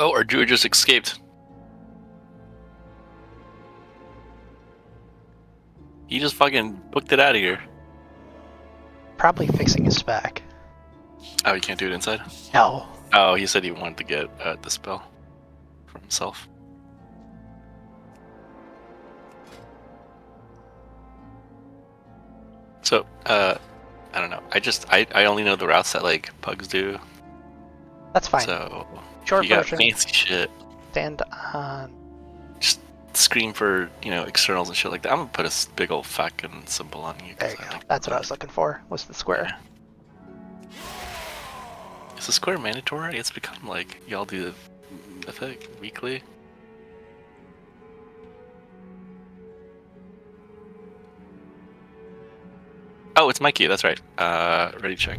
Oh, our druid just escaped. He just fucking booked it out of here. Probably fixing his spec. Oh, you can't do it inside? No. Oh, he said he wanted to get the spell for himself. So, I don't know. I only know the routes that like pugs do. That's fine. So, Short you got version. fancy shit. Stand on. Just scream for, externals and shit like that. I'm gonna put a big old fucking symbol on you. There you go. That's what I was looking for. Was the square. Yeah. Is the square mandatory? It's become like y'all do the thing weekly. Oh, it's Mikey. That's right. Ready check.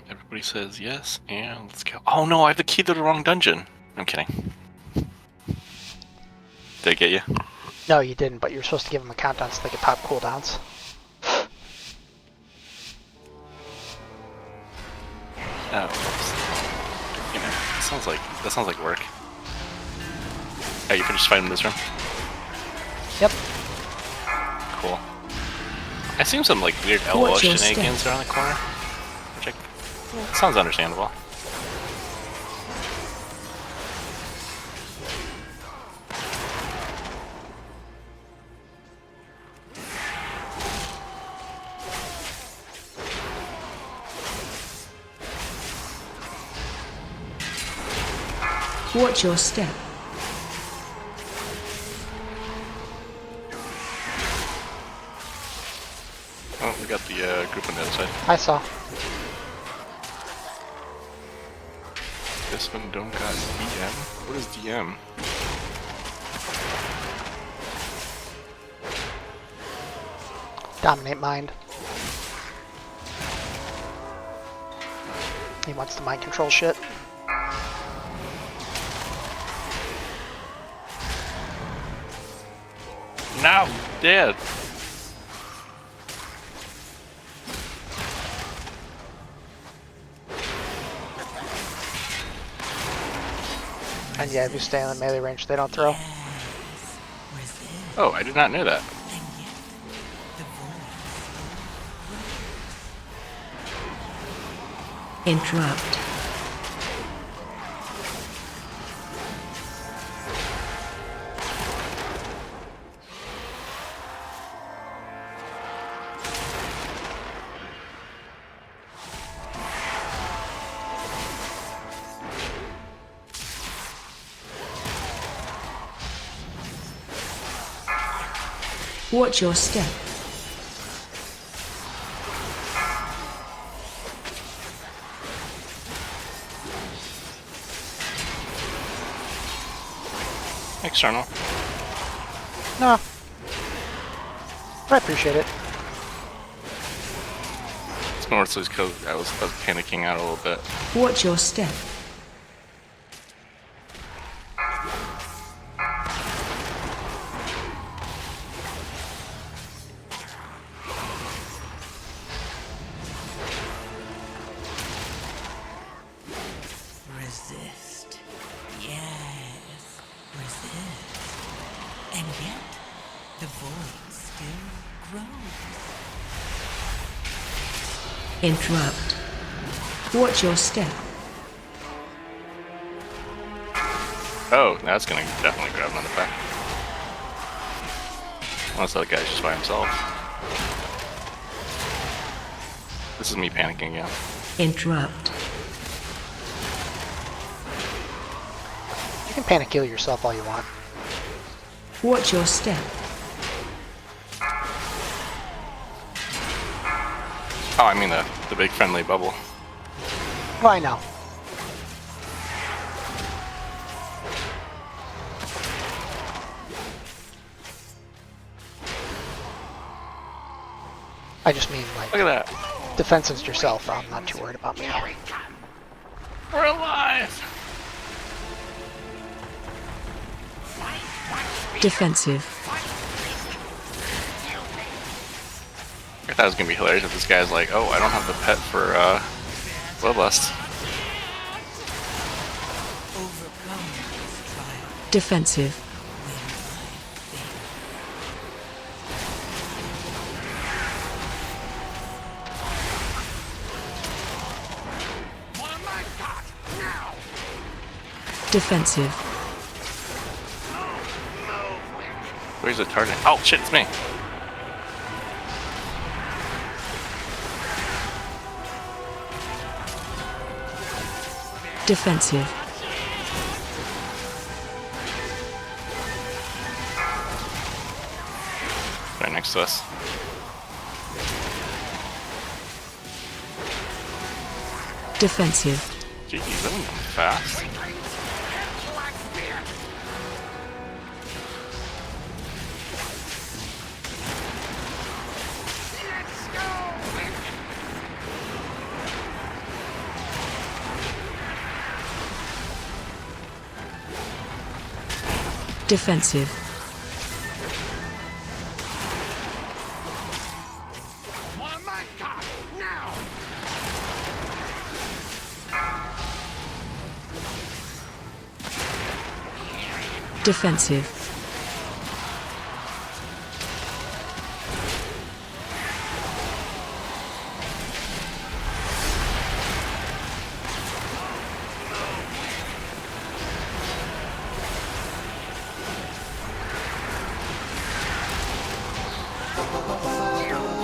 Everybody says yes, and let's go. Oh no, I have the key to the wrong dungeon. I'm kidding. Did I get you? No, you didn't, but you're supposed to give them a countdown so they can pop cooldowns. Oh, that sounds like work. Oh, you finished fighting in this room? Yep. Cool. I seen some like weird LO shenanigans around the corner, which sounds understandable. Watch your step. Oh, we got the group on the other side. I saw. This one don't got DM? What is DM? Dominate mind. He wants to mind control shit. Now dead. And yeah, if you stay in the melee range, they don't throw. Oh, I did not know that. Interrupt. Watch your step. External. No. I appreciate it. It's mostly because I was panicking out a little bit. Watch your step. Resist. Yes. Resist. And yet, the void still grows. Interrupt. Watch your step. Oh, that's gonna definitely grab another pack. Unless that guy's just by himself. This is me panicking again. Interrupt. You can panic heal yourself all you want. Watch your step. Oh, I mean the big friendly bubble. Oh, I know. I just mean, like, Look at that. defenses yourself. I'm not too worried about me. We're alive! Defensive. I thought it was gonna be hilarious if this guy's like, oh, I don't have the pet for Bloodlust. Overcome this trial. Defensive. Defensive. Where's the target? Oh shit, it's me. Defensive. Right next to us. Defensive. Jeez, that went fast. Defensive. Defensive.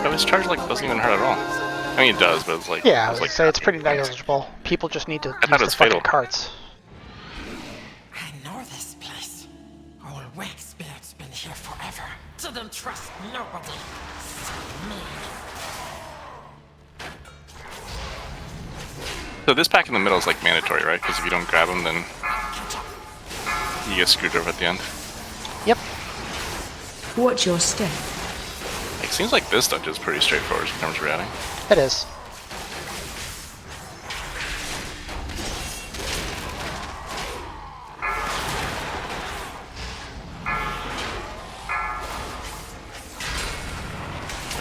But his charge like doesn't even hurt at all. I mean it does, but it's like Yeah, I it's was like gonna say it's pretty negligible. People just need to use thought it the was fucking fatal. carts. I know this place. Old Wakespirit's been here forever. Didn't trust nobody. Except me. So this pack in the middle is like mandatory, right? Because if you don't grab him, then you get screwed over at the end. Yep. Watch your step. Like, seems like this dungeon is pretty straightforward in terms of routing. It is.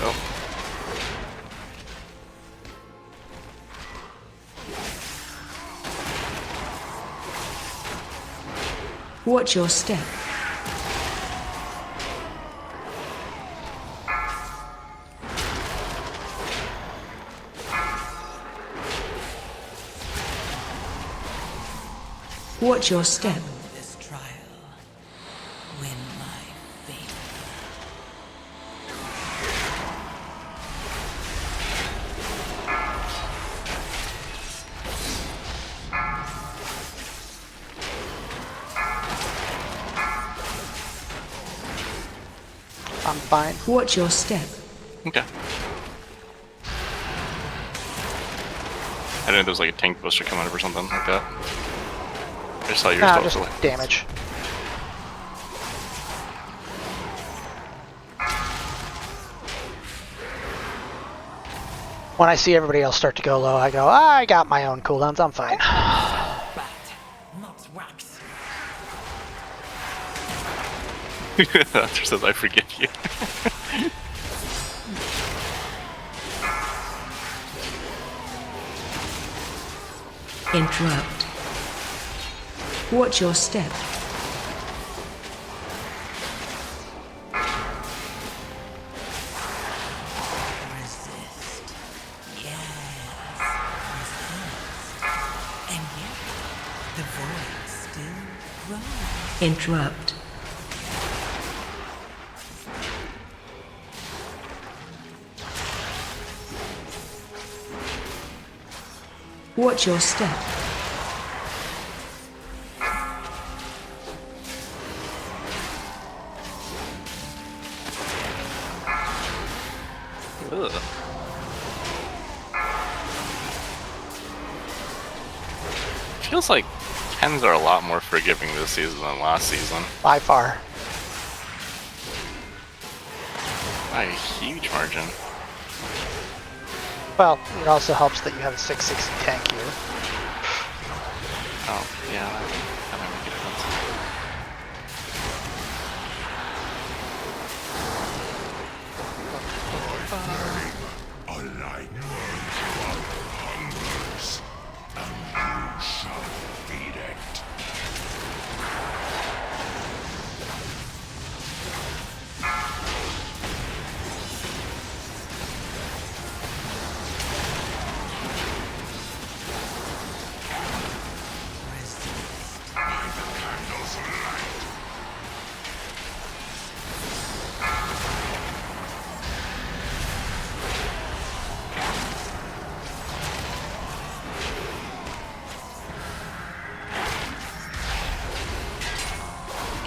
Oh. Watch your step. Watch your step. This trial. Win my faith. I'm fine. Watch your step. Okay. I didn't know there was like a tank booster coming up or something like that. I just saw yours Nah, though, just so like, damage. When I see everybody else start to go low, I go, I got my own cooldowns, I'm fine. Bat, not wax. Hunter says I forgive you. Interrupt. Watch your step. Resist. Yes. Resist. And yet, the void still grows. Interrupt. Watch your step. Ugh. Feels like Kens are a lot more forgiving this season than last season. By far. By a huge margin. Well, it also helps that you have a 660 tank here. Oh, yeah, that might make a difference.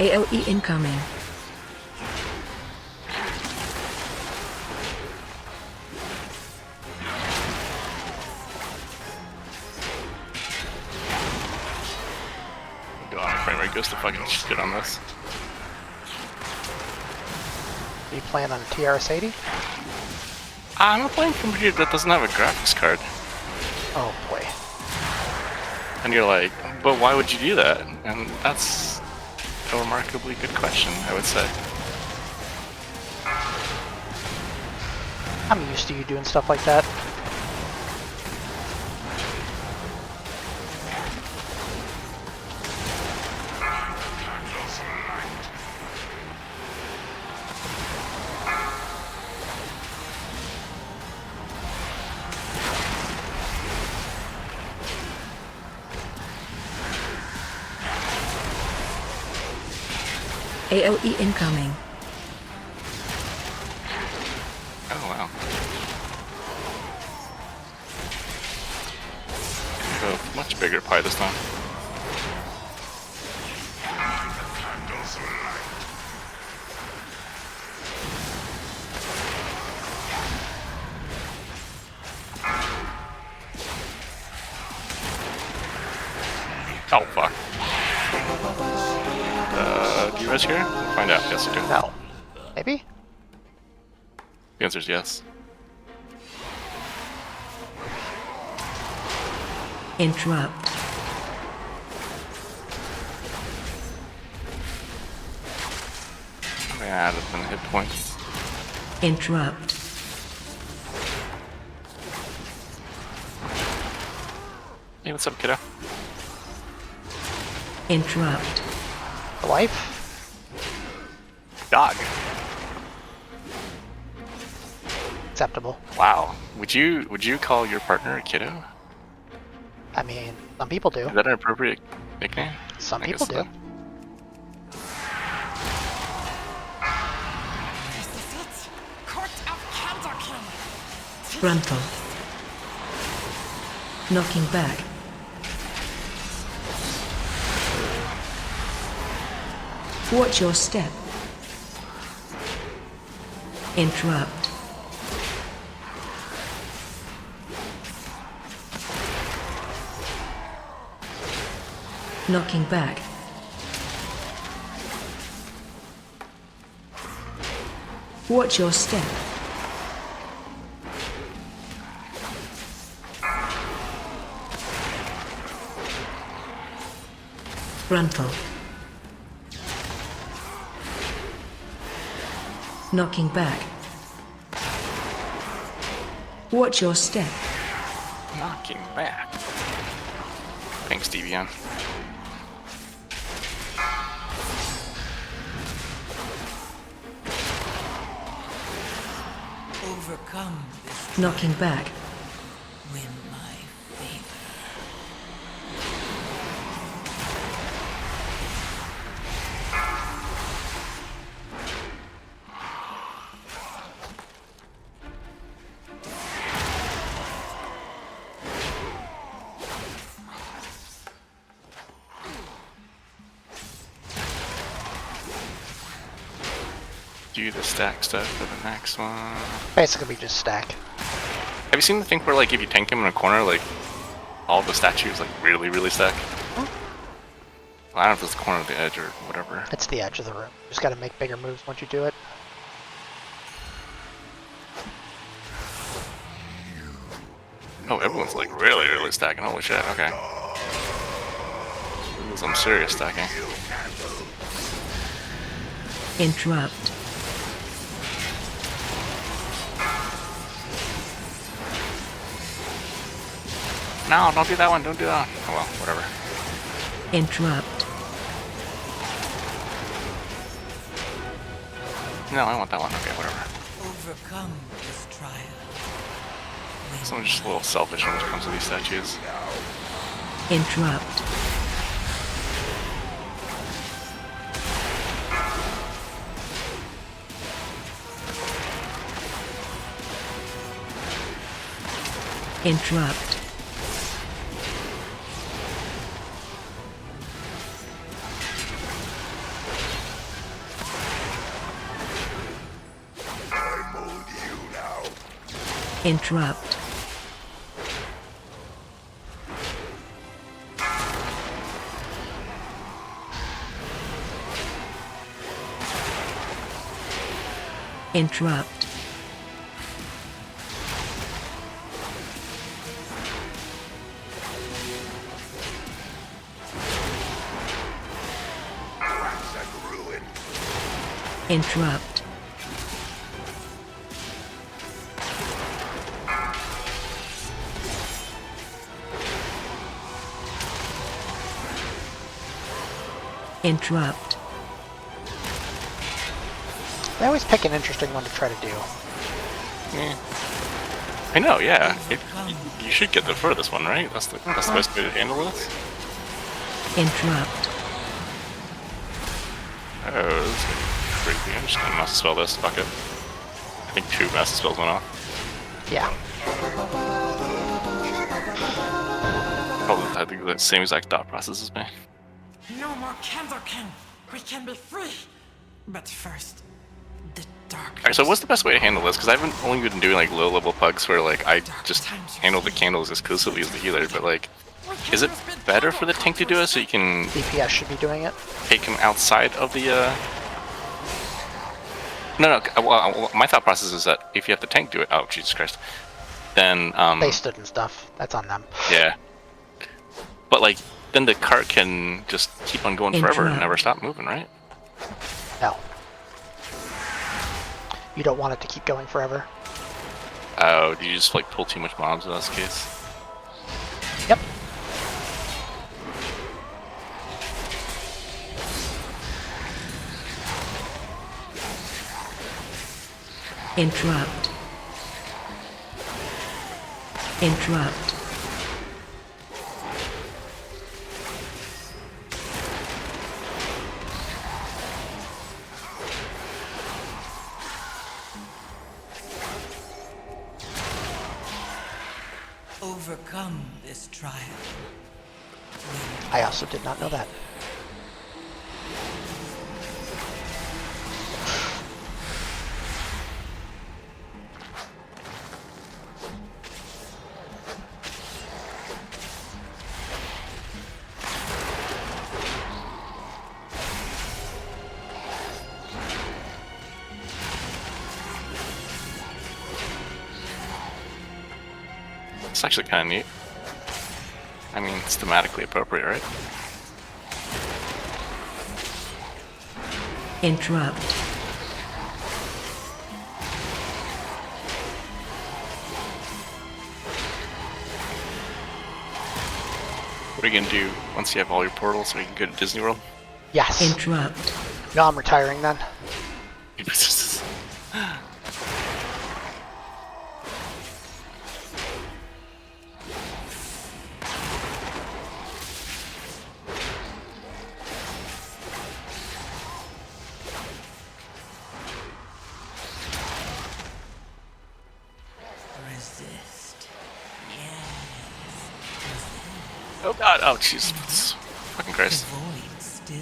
AOE incoming. God, frame rate goes to fucking shit on this. You playing on a TRS-80? I'm playing a computer that doesn't have a graphics card. Oh boy. And you're like, but why would you do that? And that's a remarkably good question, I would say. I'm used to you doing stuff like that. AOE incoming. Oh wow. A much bigger pie this time. Oh fuck. Do you guys care? We'll find out. Yes, you do. No. Maybe? The answer is yes. Interrupt. I'm gonna add up in hit points. Interrupt. Hey, what's up, kiddo? Interrupt. The wife? Dog. Acceptable. Wow. Would you call your partner a kiddo? I mean, some people do. Is that an appropriate nickname? Some I people guess do. so. This is it. Court of Candlekin. Frontal. Knocking back. Watch your step. Interrupt. Knocking back. Watch your step. Frontal. Knocking back. Watch your step. Knocking back. Thanks, Deviant. Overcome this Knocking back. win my favor. Do the stack stuff for the next one. Basically, we just stack. Have you seen the thing where, like, if you tank him in a corner, like, all the statues, like, really, really stack? Well, I don't know if it's the corner of the edge or whatever. It's the edge of the room. Just gotta make bigger moves once you do it. Oh, everyone's, like, really, really stacking. Holy shit, okay. This is some serious stacking. Interrupt. No, don't do that one, don't do that one. Oh well, whatever. Interrupt. No, I want that one. Okay, whatever. Overcome this trial. Someone's just a little selfish when it comes to these statues. Interrupt. Interrupt. Interrupt. Interrupt. Interrupt. Interrupt. They always pick an interesting one to try to do. Yeah. I know, yeah. You should get the furthest one, right? That's the best way to handle this. Interrupt. Oh, this is creepy. I'm just gonna master spell this. Fuck it. I think 2 master spells went off. Yeah. Probably I think the same exact thought process as me. No more Candle King. We can be free. But first, the dark. Alright, so what's the best way to handle this? Because I've only been doing like low level pugs where like I just handle the candles exclusively as the healer, but like, is it better for the tank to do it so you can DPS should be doing it. take him outside of the No, well, my thought process is that if you have the tank do it, oh Jesus Christ, then They stood and stuff. That's on them. yeah. But like, then the cart can just keep on going forever and Interrupt. never stop moving, right? No. You don't want it to keep going forever. Oh, do you just like pull too much mobs in this case? Yep. Interrupt. Interrupt. Overcome this trial. I also did not know that. It's actually kind of neat. I mean, it's thematically appropriate, right? Interrupt. What are you gonna do once you have all your portals so you can go to Disney World? Yes. Interrupt. No, I'm retiring then. Resist. Oh god, oh jeez. Fucking The Christ. void still.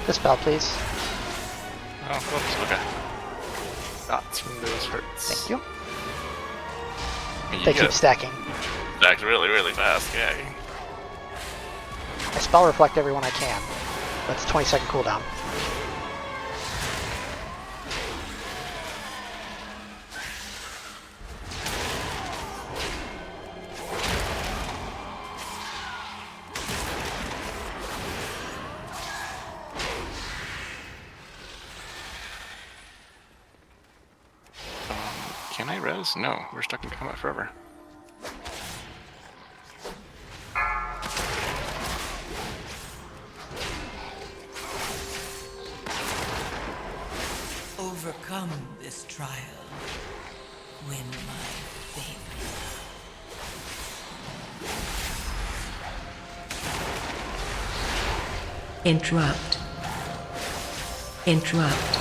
Dispel, please. Oh, whoops, okay. Dots from those hurts. Thank you. You They get keep stacking. stacked really, really fast, yeah. I spell reflect everyone I can. That's a 20-second cooldown. Can I res? No, we're stuck in combat forever. Overcome this trial. Win my favor. Interrupt. Interrupt.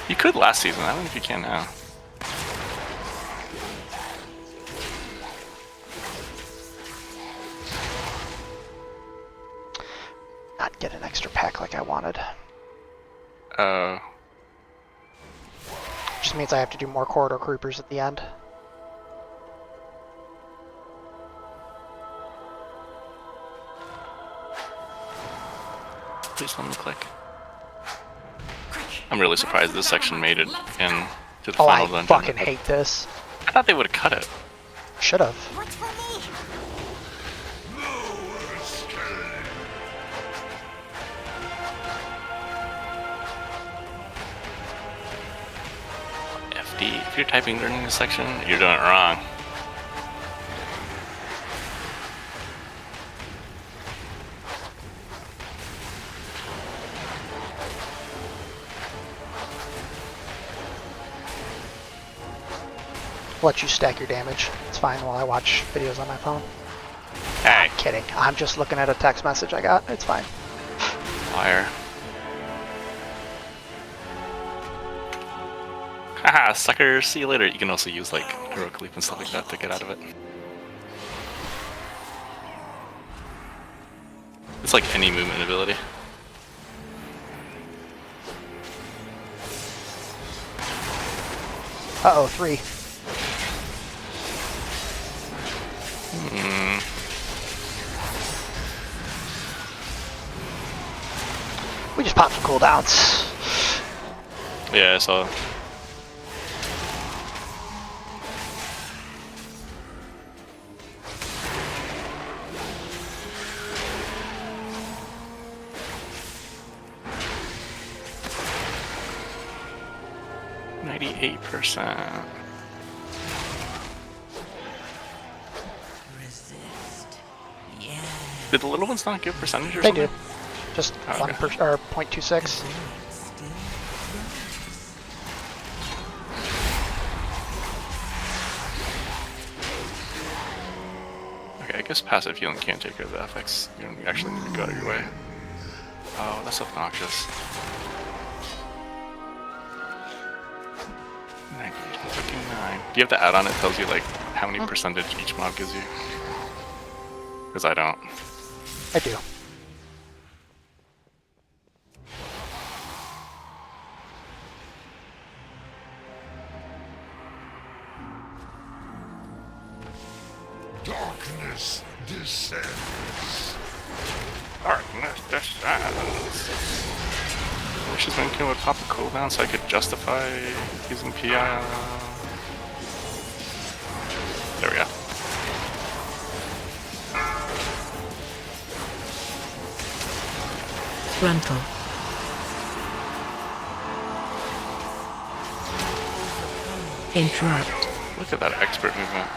You could last season. I don't know if you can now. Not get an extra pack like I wanted. Just means I have to do more corridor creepers at the end. Please let me click. I'm really surprised this section made it in to the Oh, final I dungeon. fucking hate this. I thought they would have cut it. Should have. What's for me? FD. If you're typing during this section, you're doing it wrong. Let you stack your damage. It's fine while I watch videos on my phone. Hey, Kidding. I'm just looking at a text message I got. It's fine. liar. Haha, sucker, see you later. You can also use like heroic leap and stuff like that to get out of it. It's like any movement ability. Uh-oh, 3. We just popped some cooldowns. Yeah, so %. Resist. Yeah. Did the little ones not give percentage or They something? do. Just Okay. 1% or 0.26. Still Okay, I guess passive healing can't take care of the effects. You don't actually need to go out of your way. Oh, that's obnoxious. 59. Do you have the add-on? It tells you like how many percentage each mob gives you. Because I don't. I do. Darkness descends. Darkness descends. Wish this man would pop a cooldown so I could justify using PI. There we go. Frontal. Interrupt. Look at that expert movement.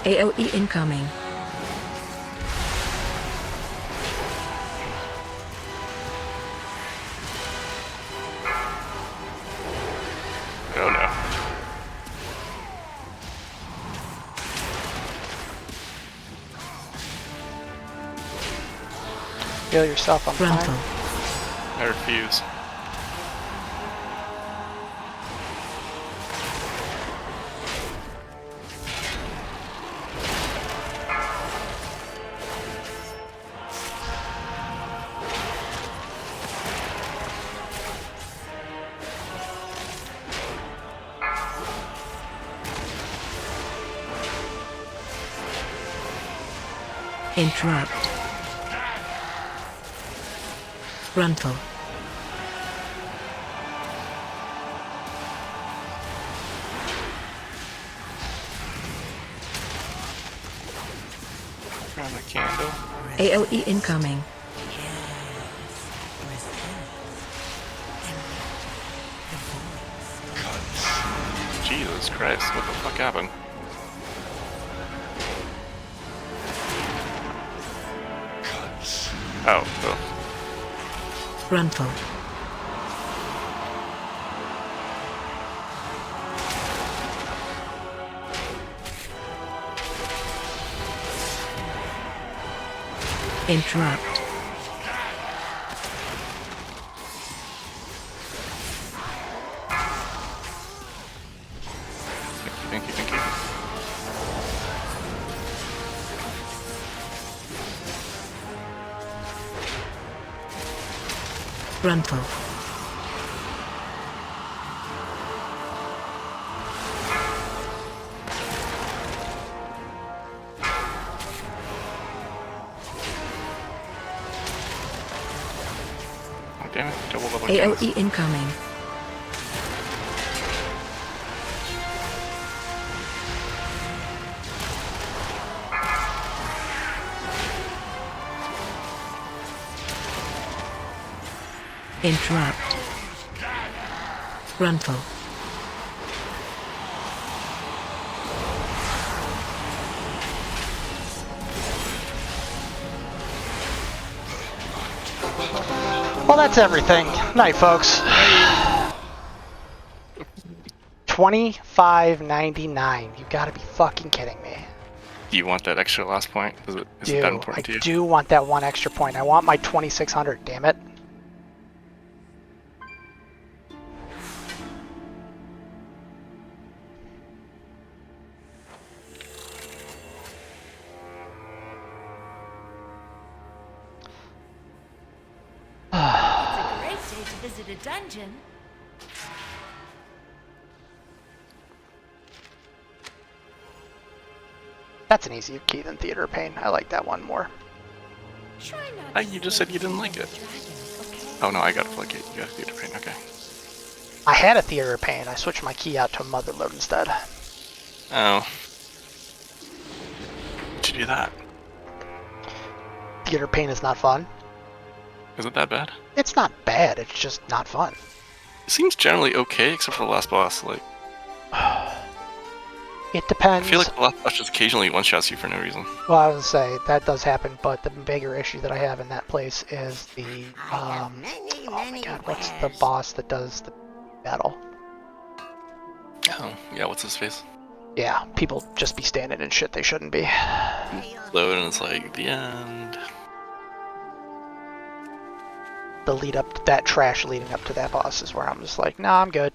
AOE incoming. Oh no. Heal yourself, I'm Frontal. fine. I refuse. Interrupt. Frontal. Around the candle. AOE incoming. Jesus Christ, what the fuck happened? Oh, well. Frontal. Interrupt. Thank you, thank you. Frontal. Oh, damn it, double level again. AOE incoming. Interrupt. Frontal. Well, that's everything. Night, folks. 25.99. You gotta be fucking kidding me. Do you want that extra last point? Is it that I important to you? do want that one extra point. I want my 2600, damn it. It's a great day to visit a dungeon. That's an easier key than Theater of Pain. I like that one more. Try not Ah, to you just slay said you didn't like it. dragons, okay? Oh no, I got a floodgate. You got Theater Pain, okay. I had a Theater of Pain. I switched my key out to a Motherlode instead. Oh. Why'd you do that? Theater of Pain is not fun. Is it that bad? It's not bad, it's just not fun. It seems generally okay, except for the last boss. Like, It I depends. feel like the last boss just occasionally one-shots you for no reason. Well, I was gonna say that does happen, but the bigger issue that I have in that place is the oh my god, what's the boss that does the battle? Oh, yeah, what's his face? Yeah, people just be standing in shit they shouldn't be. Load, and it's like, the end. The lead up, that trash leading up to that boss is where I'm just like, nah, I'm good.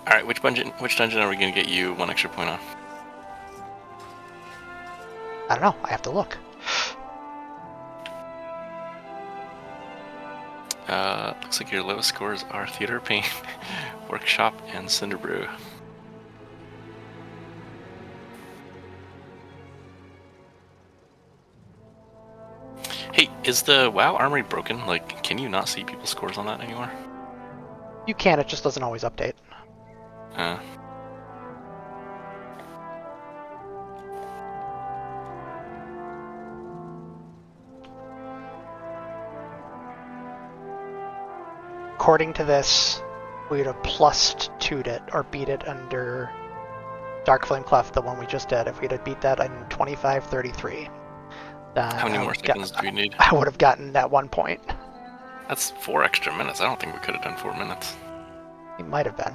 Alright, which dungeon are we gonna get you one extra point on? I don't know, I have to look. Looks like your lowest scores are Theater of Pain, Workshop, and Cinderbrew. Hey, is the WoW Armory broken? Like, can you not see people's scores on that anymore? You can, it just doesn't always update. Uh, According to this, we'd have plus 2'd it, or beat it under Dark Flame Cleft, the one we just did. If we'd have beat that in 25:33, then how many more seconds do we need? I would have gotten that 1 point. That's 4 extra minutes. I don't think we could have done 4 minutes. It might have been.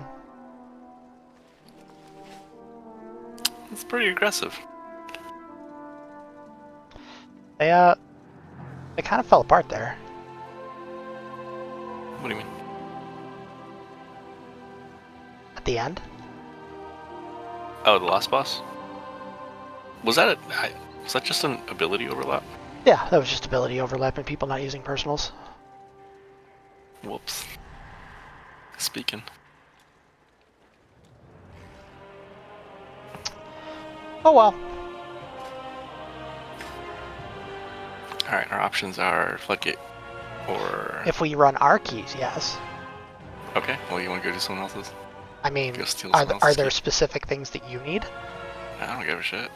It's pretty aggressive. They kind of fell apart there. What do you mean? At the end. Oh, the last boss? Was that was that just an ability overlap? Yeah, that was just ability overlap and people not using personals. Whoops. Speaking. Oh well. Alright, our options are Floodgate or... If we run our keys, yes. Okay, well, you want to go do someone else's? I mean, Go steal are, someone are else's there key? specific things that you need? I don't give a shit.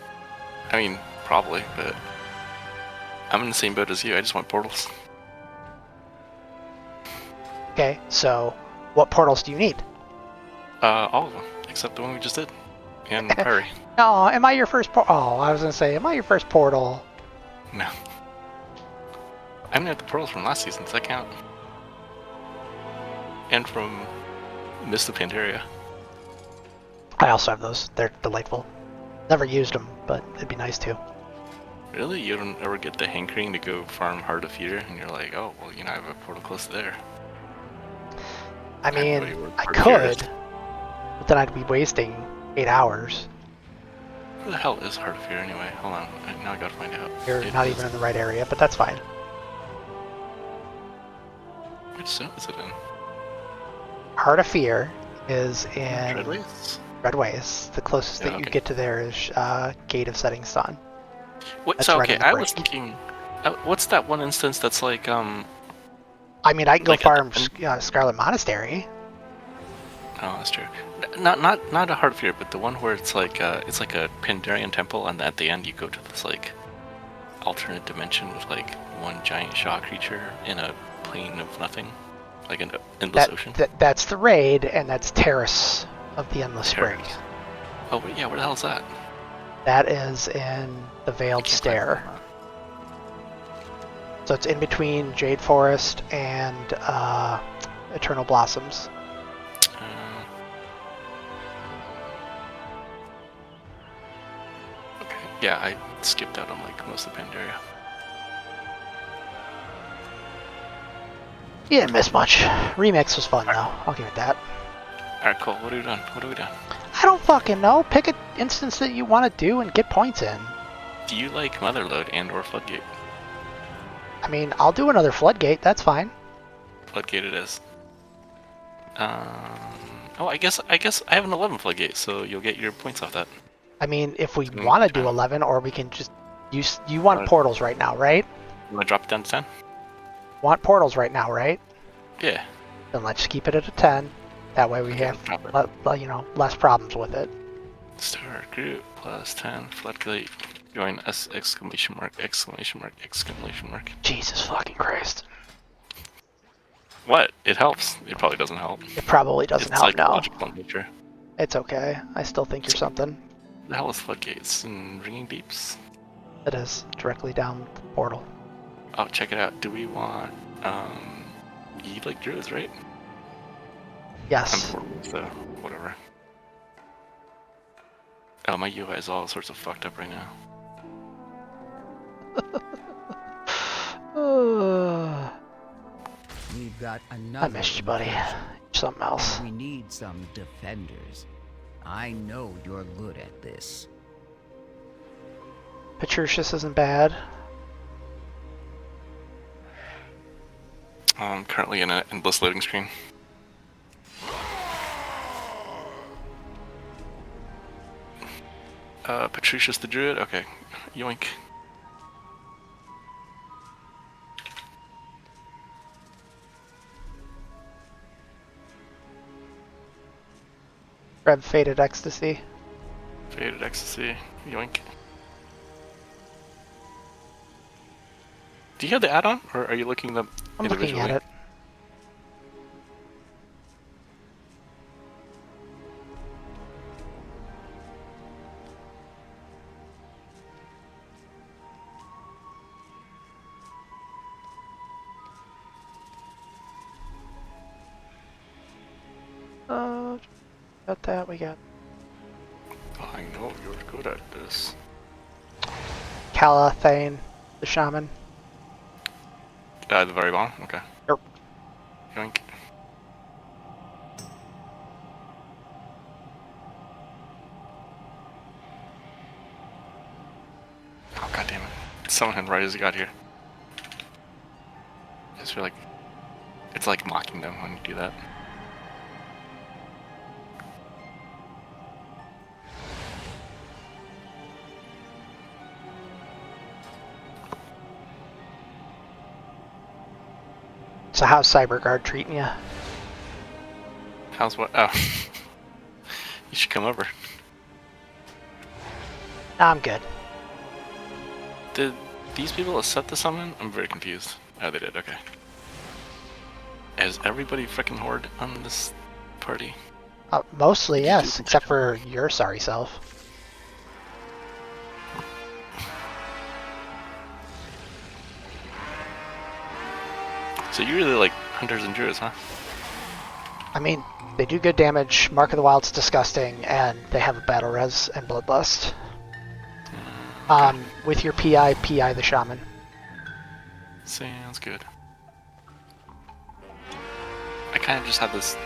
I mean, probably, but... I'm in the same boat as you, I just want portals. Okay, so what portals do you need? All of them, except the one we just did. And Prairie. Oh, am I your first Oh, I was gonna say, am I your first portal? No. I mean, the portals from last season, does that count? And from Mist of Pandaria. I also have those. They're delightful. Never used them, but it'd be nice to. Really? You don't ever get the hankering to go farm Heart of Fear, and you're like, oh, well, I have a portal close there. I have no mean, idea where I Heart of Fear is. could, but then I'd be wasting 8 hours. Where the hell is Heart of Fear anyway? Hold on, now I gotta find out. You're It not is- even in the right area, but that's fine. Which zone is it in? Heart of Fear is in Treadways? Redways. The closest Yeah, that you okay. get to there is Gate of Setting Sun. Wait, That's so right okay, on the I was break. thinking, what's that one instance that's like, I mean, I can go Like at farm the Scarlet Monastery. Oh, that's true. Not a Heart of Fear, but the one where it's like a Pandarian temple, and at the end you go to this like alternate dimension with like one giant Shaw creature in a plane of nothing, like an endless ocean. That's the raid, and that's Terrace of the Endless Spring. Terrace. Oh, wait, yeah. Where the hell is that? That is in the Veiled Can't find Stair. So it's in between Jade Forest and Eternal Blossoms. Okay. Yeah, I skipped out on like most of Pandaria. You didn't miss much. Remix was fun though. I'll give it that. All right, cool. What are we done? What are we done? I don't fucking know. Pick an instance that you want to do and get points in. Do you like Motherlode and/or Floodgate? I mean, I'll do another Floodgate. That's fine. Floodgate it is. Oh, I guess I have an 11 Floodgate, so you'll get your points off that. I mean, if we Mm, want to do yeah. 11, or we can just use. You want portals right now, right? You want to drop it down to 10? Want portals right now, right? Yeah. Then let's keep it at a 10. That way we Okay, have, drop it. less problems with it. Start group plus 10 Floodgate. Join S exclamation mark exclamation mark exclamation mark. Jesus fucking Christ. What? It helps. It probably doesn't help. It probably doesn't It's help now. psychological in nature. It's okay. I still think you're something. The hell is Floodgates and Ringing Deeps? It is directly down the portal. Oh, check it out. Do we want E like Druids, right? I'm Yes. portable, so whatever. Oh, my UI is all sorts of fucked up right now. We've got another. I missed you, buddy. invasion, Something else. and we need some defenders. I know you're good at this. Patricius isn't bad. I'm currently in an endless loading screen. Patricius the Druid? Okay. Yoink. Grab Faded Ecstasy. Faded Ecstasy. Yoink. Do you have the add-on, or are you looking them I'm looking individually? at it. Got that. We got I know you're good at this. Calathane, the shaman. The very bottom? Okay. Yep. Yoink. Oh, god damn it. Someone had right as he got here. I just feel like it's like mocking them when you do that. So how's CyberGuard treating you? How's what? Oh. You should come over. I'm good. Did these people accept the summon? I'm very confused. Oh, they did, okay. Is everybody freaking horde on this party? Mostly, yes, except for your sorry self. So you really like hunters and druids, huh? I mean, they do good damage, Mark of the Wild's disgusting, and they have a battle res and bloodlust. With your PI the shaman. Sounds good. I kind of just have this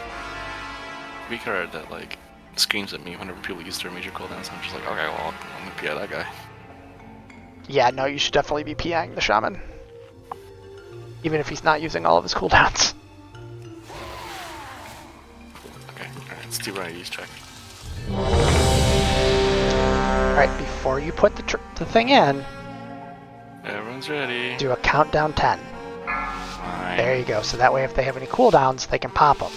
V-card that like screams at me whenever people use their major cooldowns. I'm just like, okay, well, I'm gonna PI that guy. Yeah, no, you should definitely be PIing the shaman. Even if he's not using all of his cooldowns. Okay, alright, let's do right use check. Alright, before you put the thing in, Everyone's ready. do a countdown 10. Fine. There you go, so that way if they have any cooldowns, they can pop them.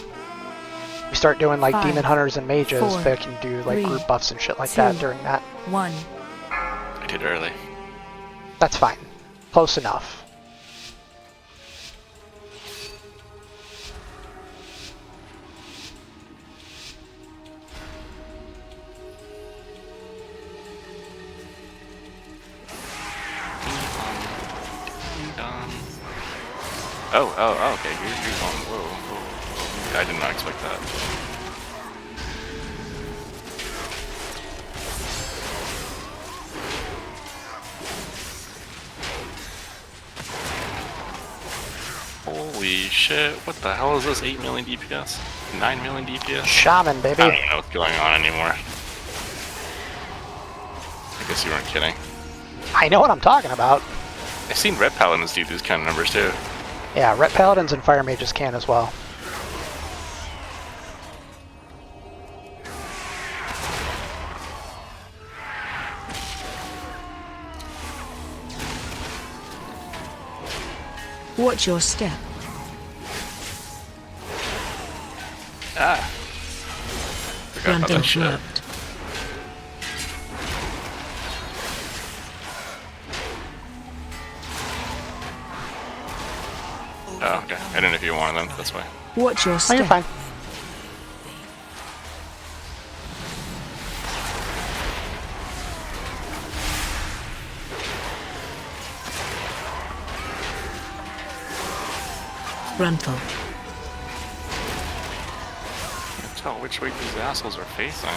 We start doing like 5, demon hunters and mages, 4, they can do like 3, group buffs and shit like 2, that during that. 1. I did early. That's fine. Close enough. Oh, okay, you're going, whoa. I did not expect that. Holy shit, what the hell is this? 8 million DPS? 9 million DPS? Shaman, baby. I don't know what's going on anymore. I guess you weren't kidding. I know what I'm talking about. I've seen Red Paladins do these kind of numbers too. Yeah, Ret Paladins and Fire Mages can as well. Watch your step. Ah! Forgot Front about that shit. interrupt. Oh, okay. I didn't know if you wanted them, that's why. Watch your Oh, step. you're fine. Frontal. Can't tell which way these assholes are facing.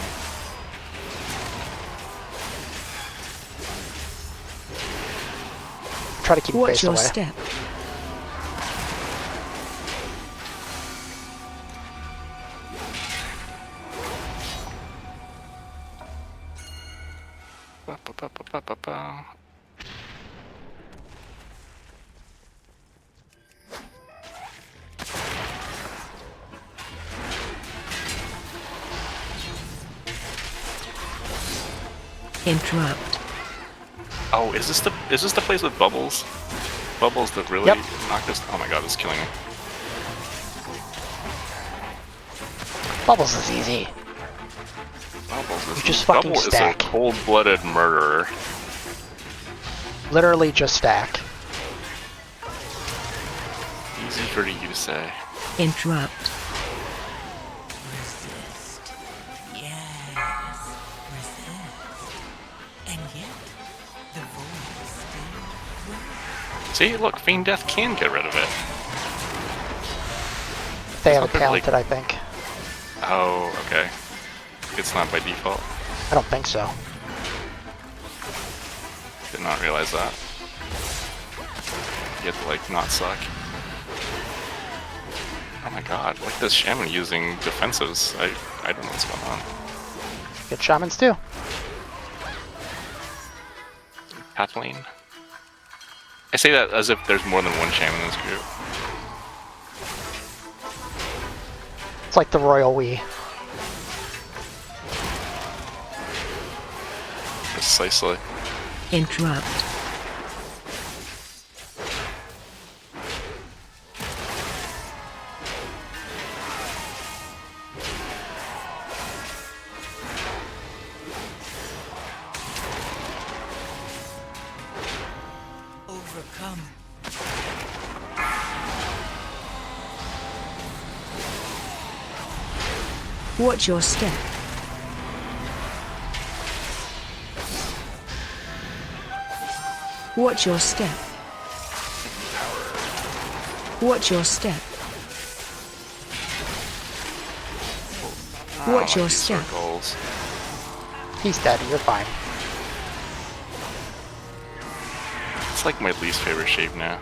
Try to keep Watch face your away. step. Ba-ba-ba-ba-ba-ba. Interrupt. Oh, is this the place with bubbles? Bubbles that really Yep. knock us. Oh my god, this is killing me. Bubbles is easy. Bubbles is You just fucking Bubble stack. is a cold-blooded murderer. Literally just stack. Easy for you to say. Interrupt. Resist. Yes. Resist. And yet, the void still. See, look, Fiend Death can get rid of it. They have It's it not really- talented, I think. Oh, okay. It's not by default. I don't think so. Did not realize that. You have to, like, not suck. Oh my god, look at this shaman using defensives. I don't know what's going on. Good shamans too. Kathleen? I say that as if there's more than one shaman in this group. It's like the royal we. Precisely. Interrupt. Overcome. Watch your step. Watch your step. Watch your step. Watch your step. Circles. He's dead, you're fine. like my least favorite shape now.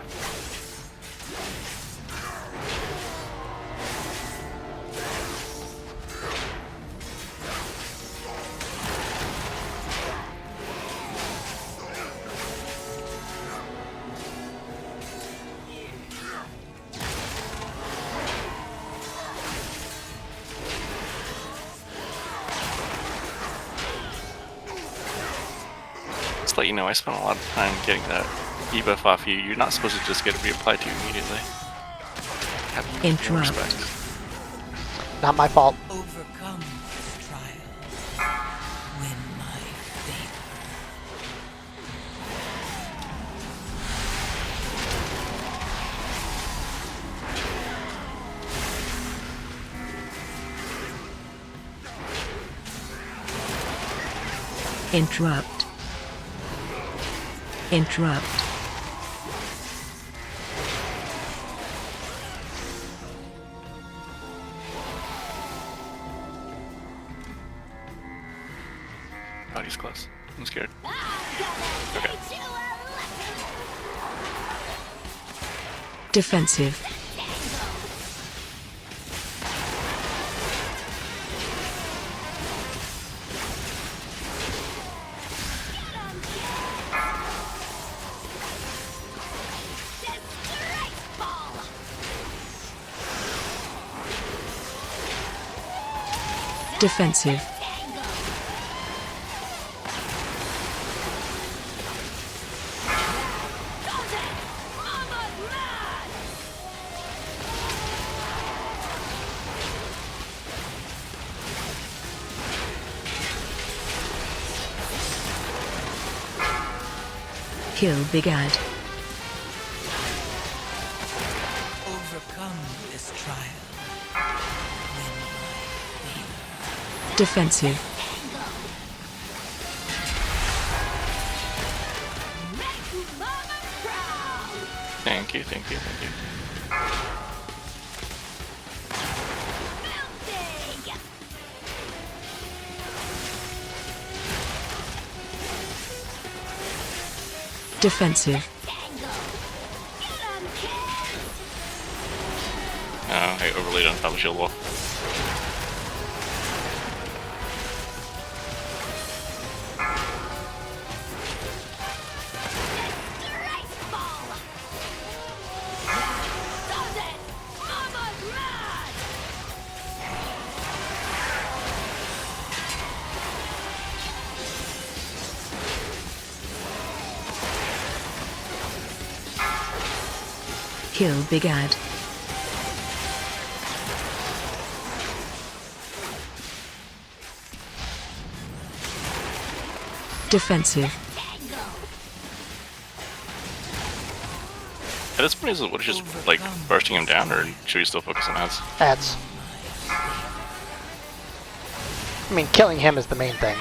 Just let you know, I spent a lot of time getting that debuff off you. You're not supposed to just get it reapplied to you immediately. Have you no Interrupt. respect? Not my fault. Overcome this trial. Win my favor. Interrupt. Interrupt. Oh, he's close. I'm scared. Okay. Defensive. Defensive. Kill Big Ad. Overcome this trial. Win my favor. Defensive. Thank you, thank you, thank you. Defensive. Oh, I overlaid on top of shield wall. Kill Big Ad. Defensive. At this point, is it just like bursting him down, or should we still focus on ads? Ads. I mean, killing him is the main thing.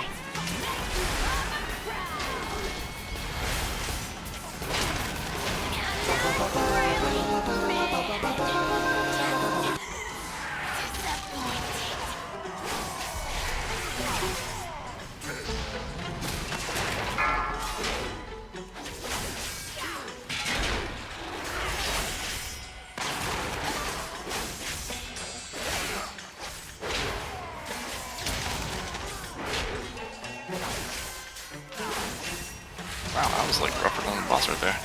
Wow, that was like rougher than the boss right there.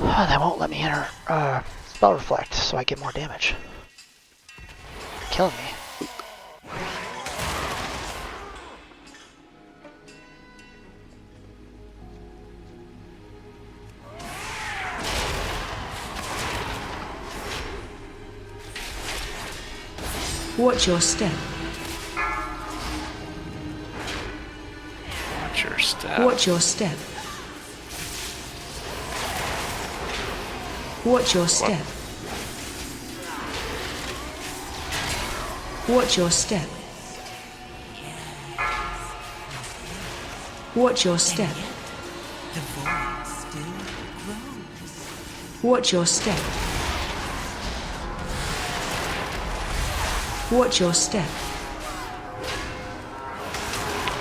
That won't let me enter spell reflect, so I get more damage. You're killing me. Watch your step. Watch your step. Watch your step. Watch your step. Watch your step. Watch your step. The void still grows. Watch your step. Watch your step.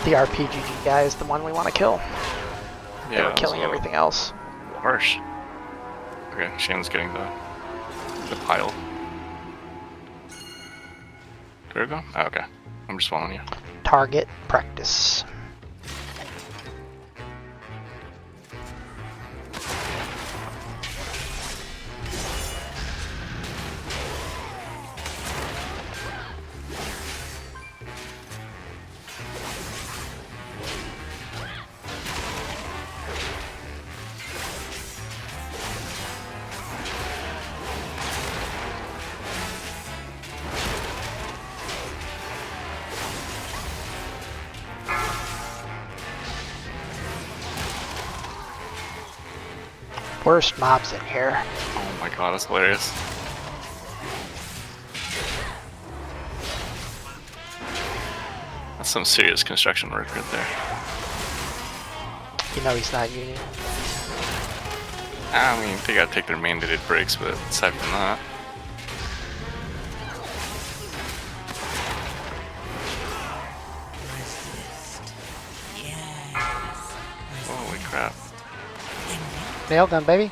The RPGG guy is the one we want to kill. They were killing so everything else. harsh. Okay, Shannon's getting the pile. Where we go? Oh, okay. I'm just following you. Target practice. Worst mobs in here. Oh my god, that's hilarious. That's some serious construction work right there. You know he's not union. I mean, they gotta take their mandated breaks, but aside from that. Holy crap. Nail gun, baby.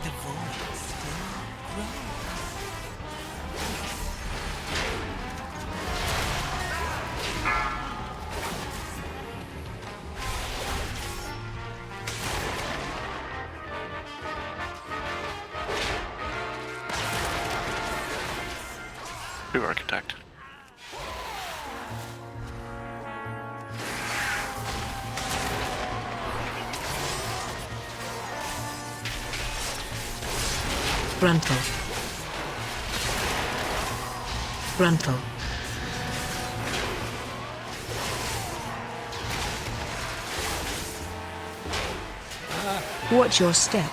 New architect. Frontal. Frontal. Watch your step.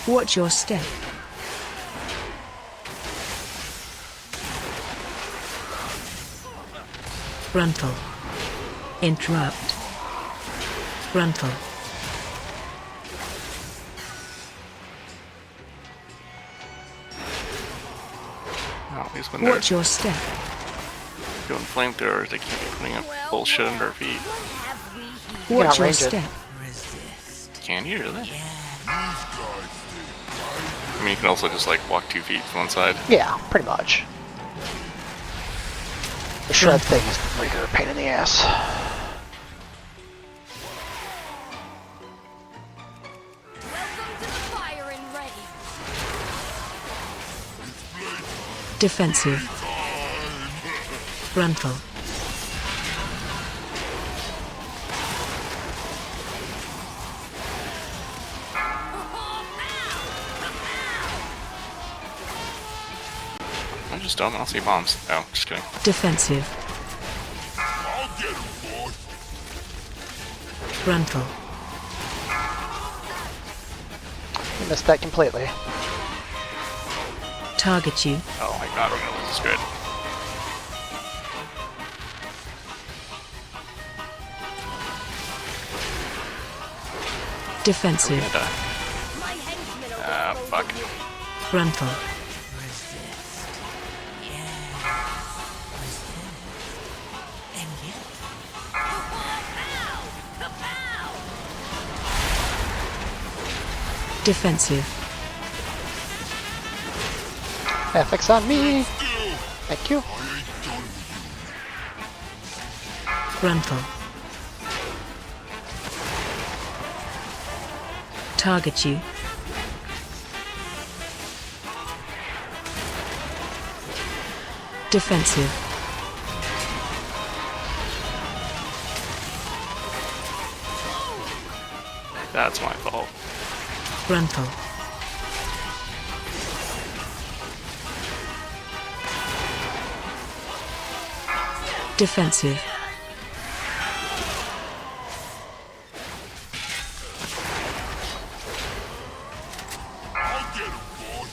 Watch your step. Frontal. Interrupt. Frontal. Oh, at least when they're Watch your step. doing flamethrowers, they keep putting up bullshit under our feet. What have we here? can Watch your outrange it. step. Can you really? I mean, you can also just like walk 2 feet to one side. Yeah, pretty much. The shred thing is the bigger pain in the ass. Welcome to the fire and ready. Defensive. Frontal. I just don't. I don't see bombs. Oh, just kidding. Defensive. I'll get him, boy. Frontal. You missed that completely. Target you. Oh my god, we're gonna lose this grid. We're Defensive. gonna die. My henchmen are Ah, fuck. Frontal. Defensive. FX on me. Thank you. Frontal. Target you. Defensive. That's my fault. Frontal. Defensive. I'll get him, boy.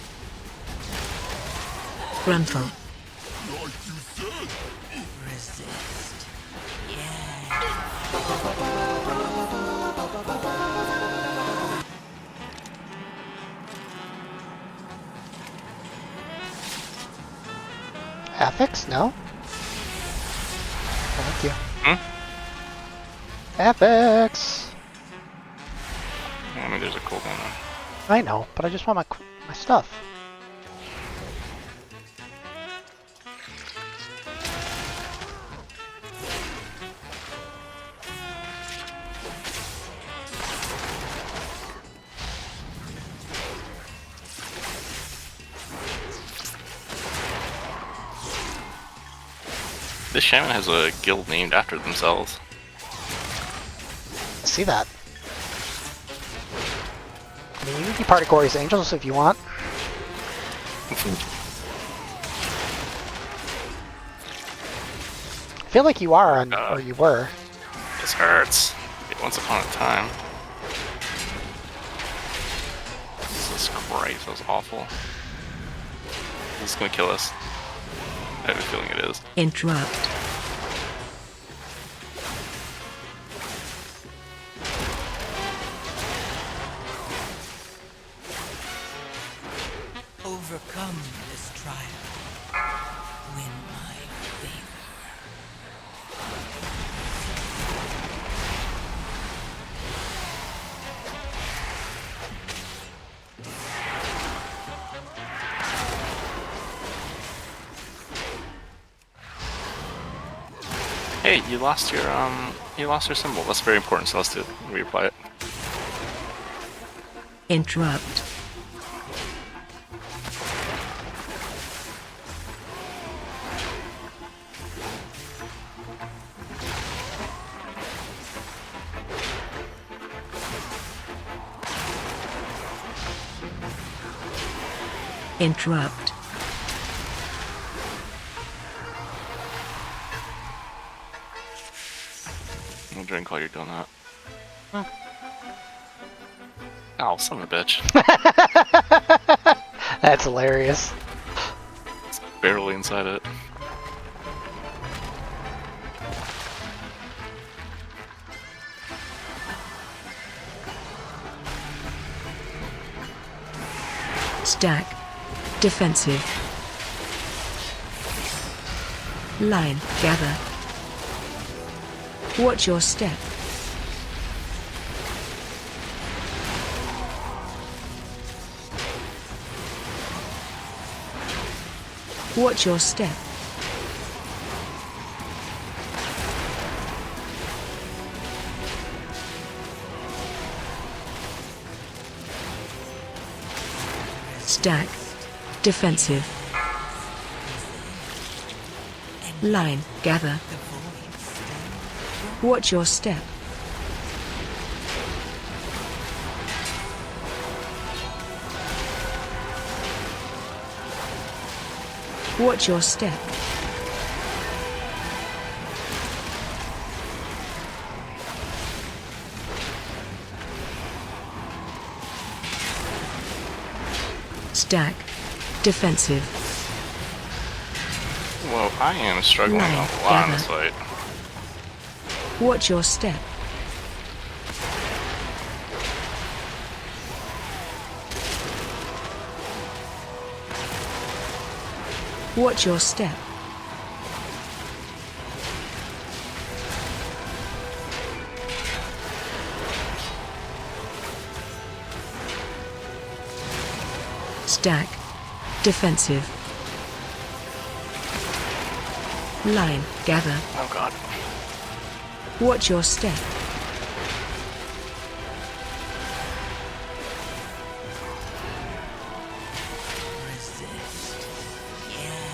Frontal. Like you said. Resist. Affix? No? Thank you. Hmm? Affix! I mean, there's a cool one. I know, but I just want my stuff. This shaman has a guild named after themselves. I see that. I mean, you can be part of Gory's Angels if you want. I feel like you are, or you were. This hurts. Once upon a time. Jesus Christ, that was awful. This is gonna kill us. I have a feeling it is. Interrupt. Overcome this trial. Win my favor. Hey, you lost your symbol. That's very important, so let's reapply it. Interrupt. Interrupt. I'll drink while you're doing that. Oh, son of a bitch. That's hilarious. It's barely inside it. Stack. Defensive. Line. Gather. Watch your step. Watch your step. Stack. Defensive. Line. Gather. Watch your step. Watch your step. Stack. Defensive. Whoa, I am struggling Line. a lot in this Gather. fight. Watch your step. Watch your step. Stack. Defensive. Line. Gather. Oh god. Watch your step.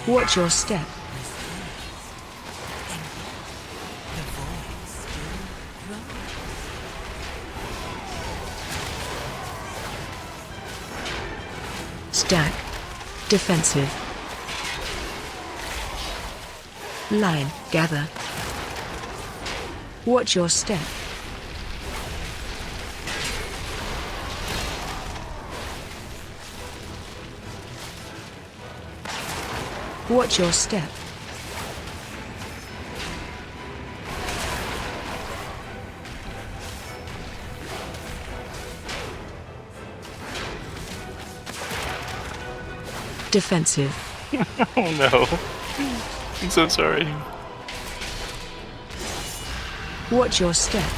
Watch your step. Stack. Defensive. Line. Gather. Watch your step. Watch your step. Defensive. Oh no. I'm so sorry. Watch your step.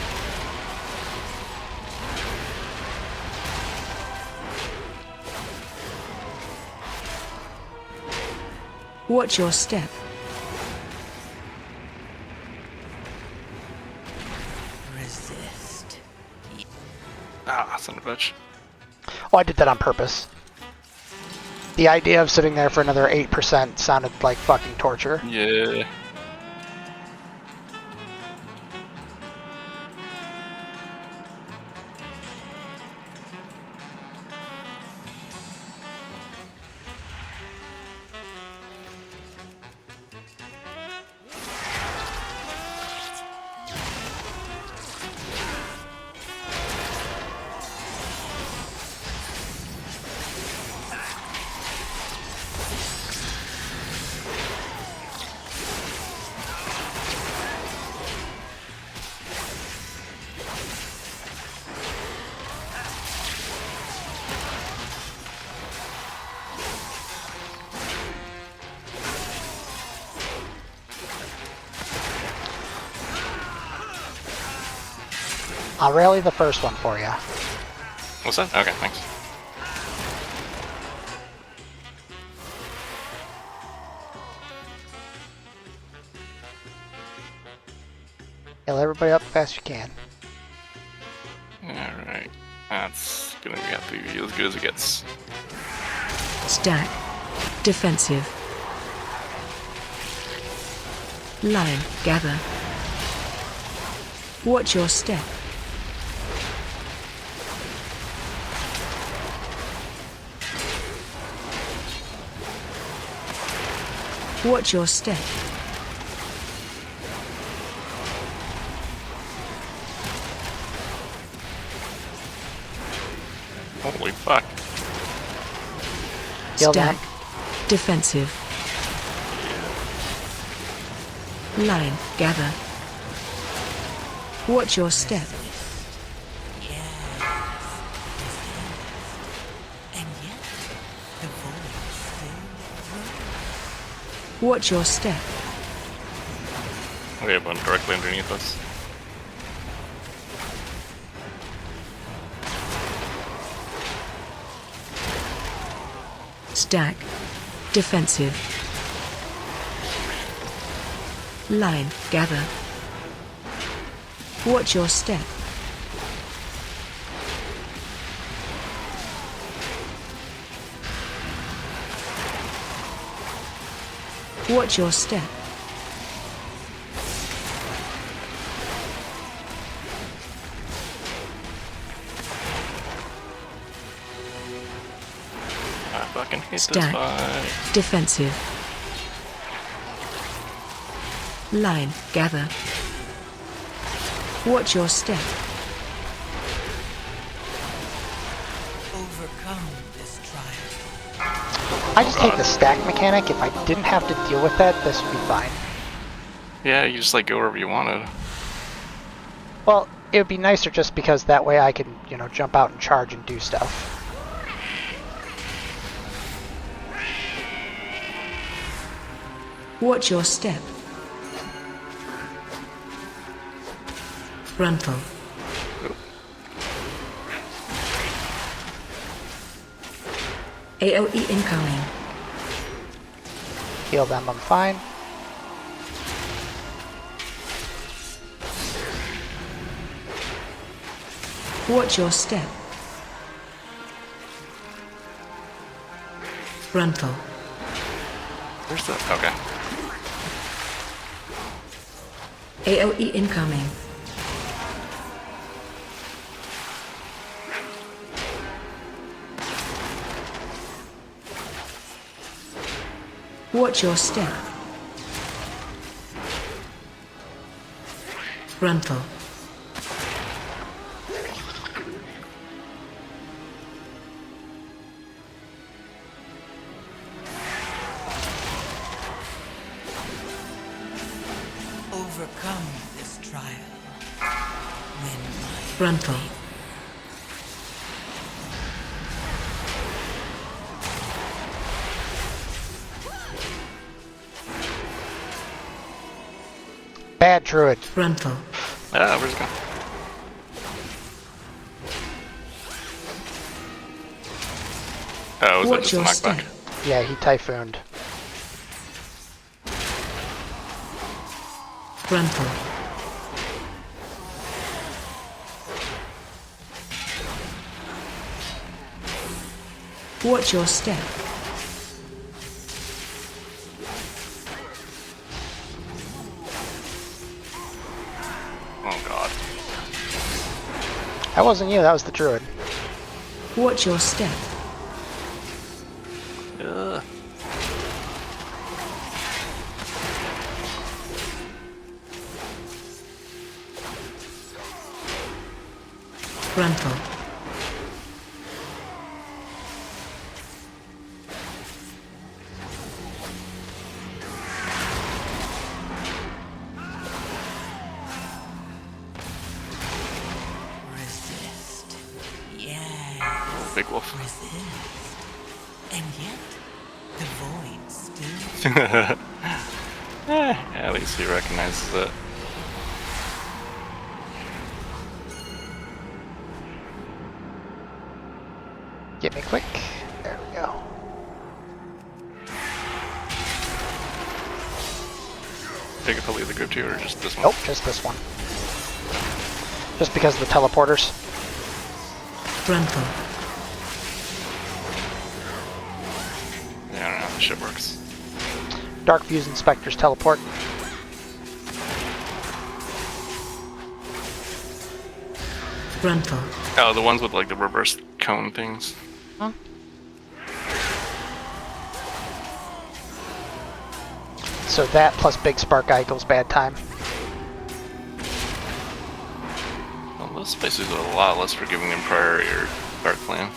Watch your step. Resist. Ah, son of a bitch. Oh, I did that on purpose. The idea of sitting there for another 8% sounded like fucking torture. Yeah. I'll rally the first one for you. What's that? Okay, thanks. Heal everybody up as fast as you can. Alright. That's gonna have to be as good as it gets. Stack. Defensive. Line. Gather. Watch your step. Watch your step. Holy fuck. Heal Stack. them. Defensive. Line. Gather. Watch your step. And yet, the void still Watch your step. We have one directly underneath us. Stack. Defensive. Line. Gather. Watch your step. Watch your step. I fucking hate this Stack. fight. Defensive. Line. Gather. Watch your step. overcome this trial. I just hate the stack mechanic. If I didn't have to deal with that, this would be fine. Yeah, you just like go wherever you wanted. Well, it would be nicer just because that way I can, you know, jump out and charge and do stuff. Watch your step. Frontal. AOE incoming. Heal them, I'm fine. Watch your step. Frontal. Where's the... Okay. AOE incoming. Watch your step. Frontal. Overcome this trial. Win my Frontal. Bad druid. Frontal. Ah, where's it going? Oh, was that Watch just a your knockback? step. Yeah, he typhooned. Frontal. Watch your step. Oh god. That wasn't you, that was the druid. Watch your step. Ugh. Frontal. Resist. Yes. Big wolf. Resist. And yet, the void still. Yeah, at least he recognizes it. Get me quick. There we go. Take a lead the group too, or just this one? Nope, just this one. Just because of the teleporters. Frontal. Yeah, I don't know how this shit works. Dark Views Inspectors teleport. Frontal. Oh, the ones with like the reverse cone things. Huh? So that plus Big Spark Eye equals bad time. Well, those spaces are a lot less forgiving than Prairie or Dark Flame.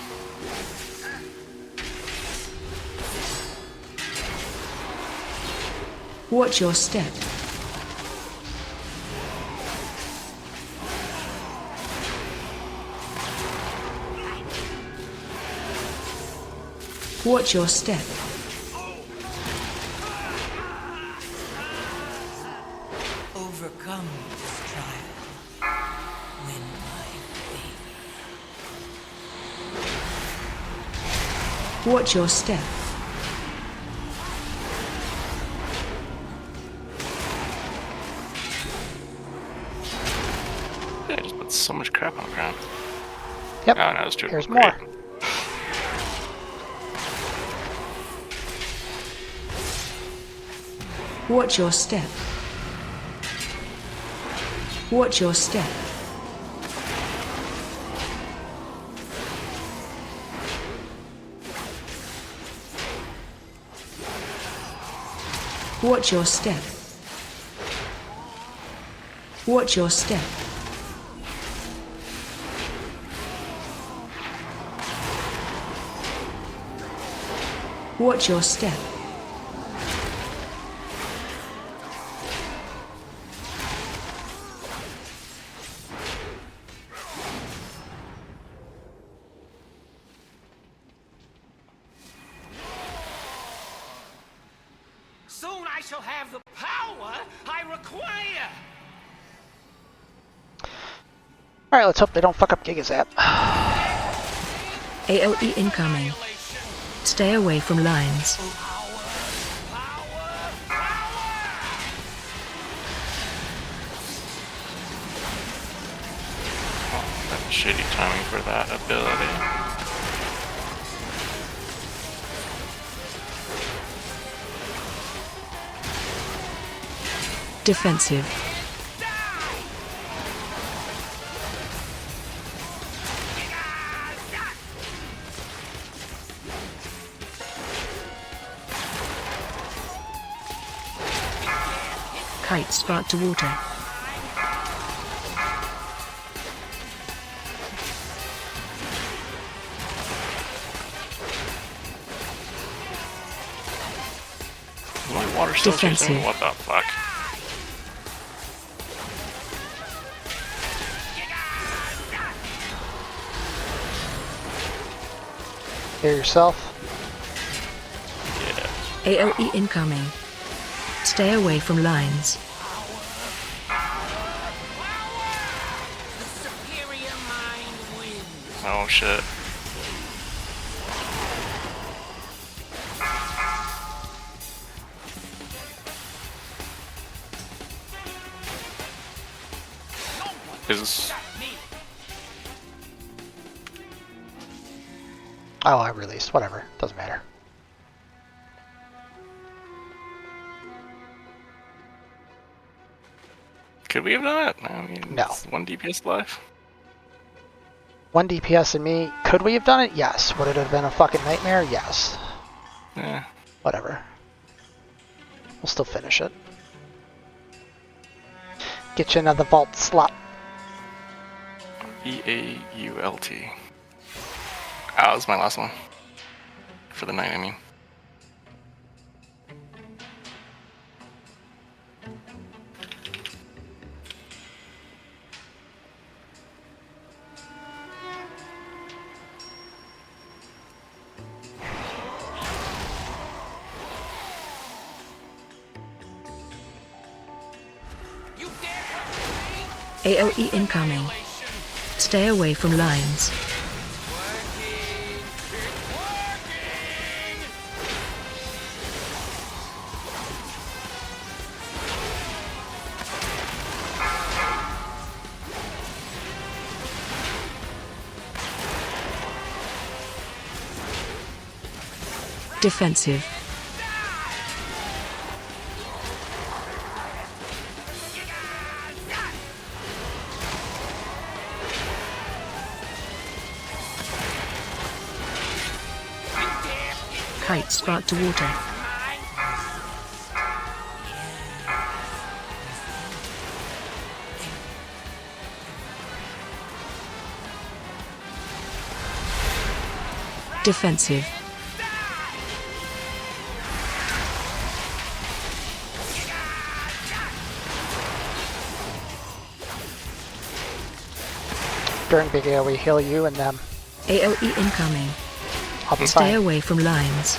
Watch your step. Watch your step. Overcome this trial. Win my favor. Watch your step. Yeah, I just put so much crap on the ground. Yep. Oh, no, it's true. Here's Great. more. Watch your step. Watch your step. Watch your step. Watch your step. Watch your step. Soon I shall have the power I require. Alright, let's hope they don't fuck up Gigazap. AOE incoming. Stay away from lines. That shitty timing for that ability. Defensive. Kite spark to water. My water still chasing me? Defensive. What the fuck? Hear yourself. Yeah. AOE incoming. Stay away from lines. Oh shit. Is this... Oh, I released. Whatever. Doesn't matter. Could we have done it? I mean, No. it's 1 DPS live. 1 DPS and me. Could we have done it? Yes. Would it have been a fucking nightmare? Yes. Yeah. Whatever. We'll still finish it. Get you another vault slot. VAULT. Ah, that was my last one. For the night, I mean. AOE incoming. Stay away from lines. Defensive. Kite spark to water. Defensive. During Big AoE, we heal you and them. AOE incoming. I'll be Stay fine. away from lines.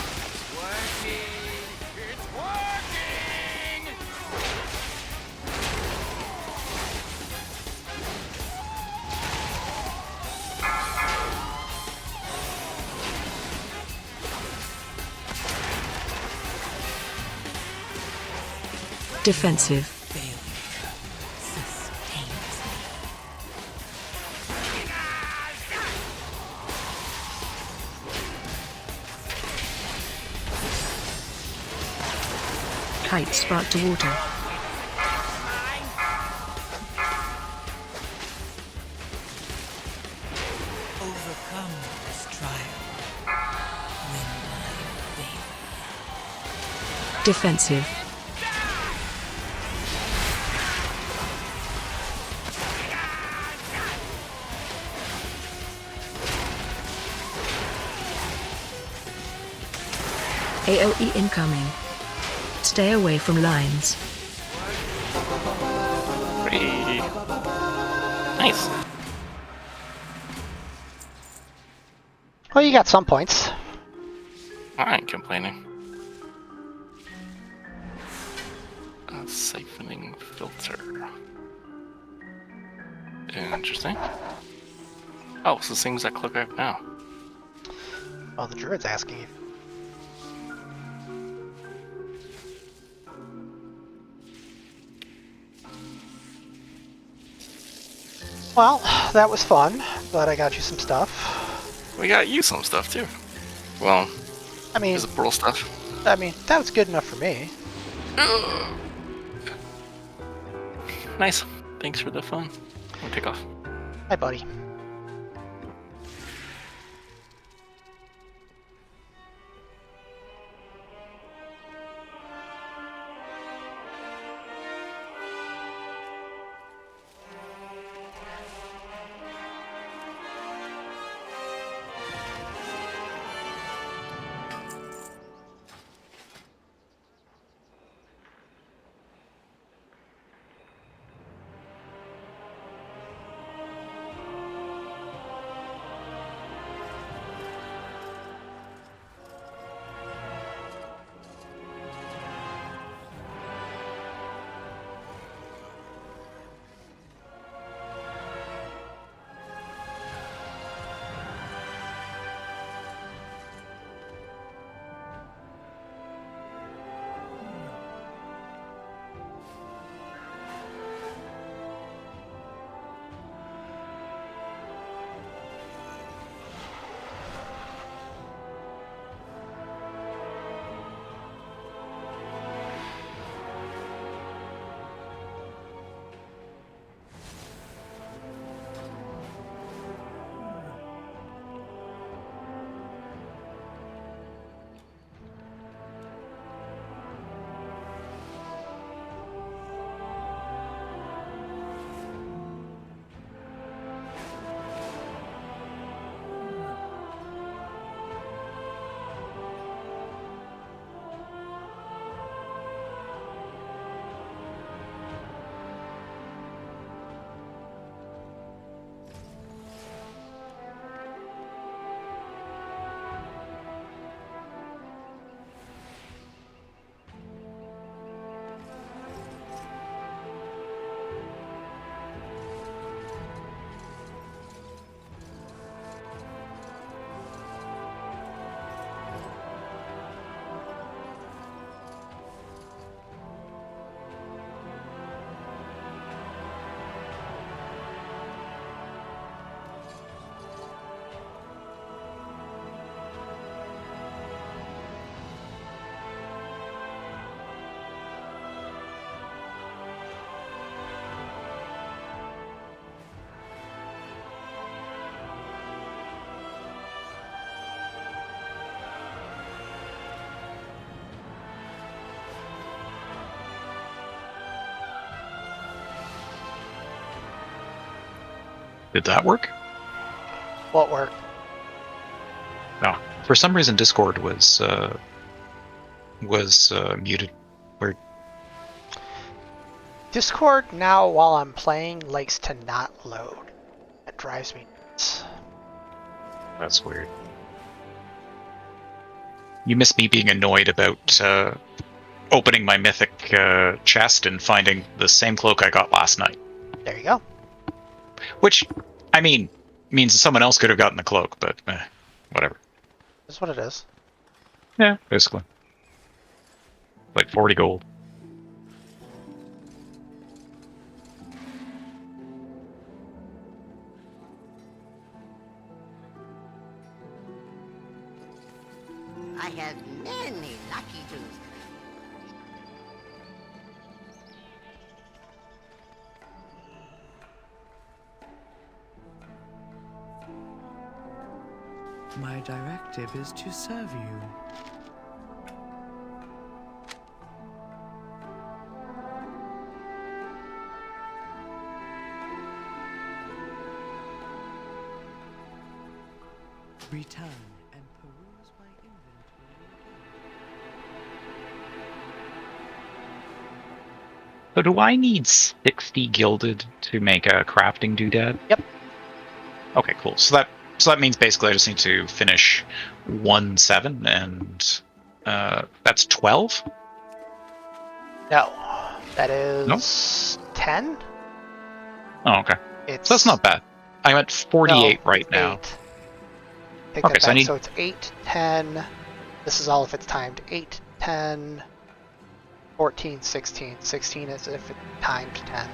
Defensive. Failure sustains me. Kite spark to water. Overcome this trial. Win my favor. Defensive. AOE incoming. Stay away from lines. Pretty nice. Well, you got some points. I ain't complaining. A siphoning filter. Interesting. Oh, so things that click right now. Well, the druid's asking you. Well, that was fun. Glad I got you some stuff. We got you some stuff too. Well, I mean, is it pearl stuff? that was good enough for me. Nice. Thanks for the fun. I'll take off. Hi, buddy. Did that work? What worked? No. For some reason, Discord was muted. Weird. Discord now, while I'm playing, likes to not load. That drives me nuts. That's weird. You miss me being annoyed about opening my mythic chest and finding the same cloak I got last night. There you go. Which, I mean, means someone else could have gotten the cloak, but whatever. That's what it is. Yeah, basically. Like 40 gold. I had many lucky dreams. My directive is to serve you. Return and peruse my inventory again. So do I need 60 gilded to make a crafting doodad? Yep. Okay, cool. So that means basically I just need to finish 1/7, and that's 12? No. That is 10? Oh, okay. It's So that's not bad. I'm at 48 no, right now. 8. Take Okay, that so I back. need... So it's 8, 10. This is all if it's timed. 8, 10, 14, 16. 16 is if it's timed 10.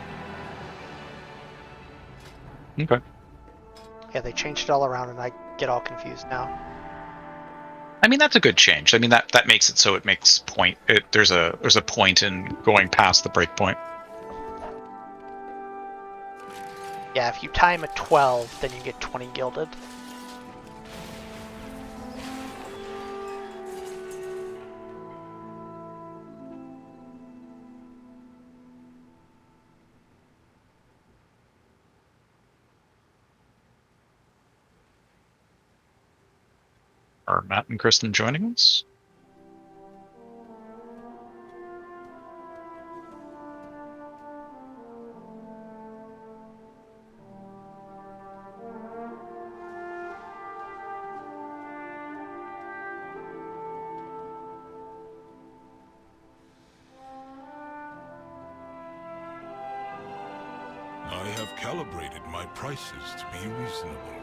Okay. Yeah, they changed it all around and I get all confused now. I mean, that's a good change. I mean, that makes it so it makes point. There's a point in going past the breakpoint. Yeah, if you time at 12, then you get 20 gilded. Are Matt and Kristen joining us? I have calibrated my prices to be reasonable.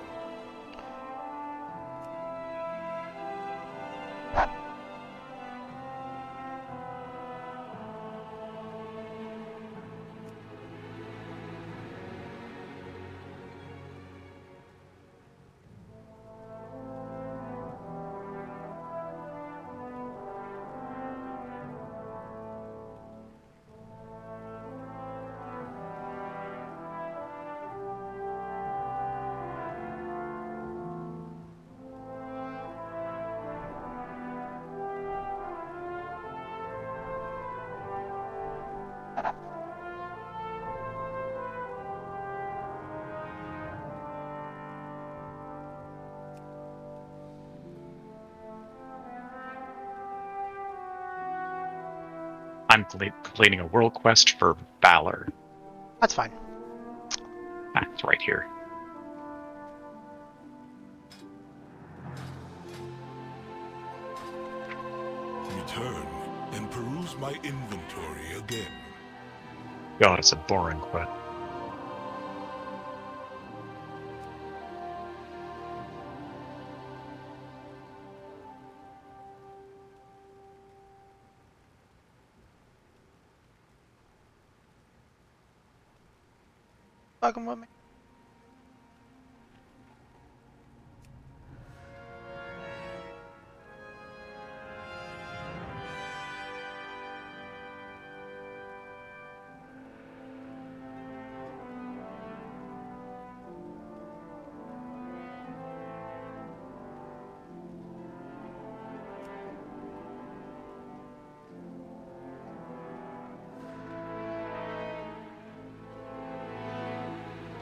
I'm completing a world quest for Valor. That's fine. Ah, it's right here. Return and peruse my inventory again. God, it's a boring quest. Fucking with me.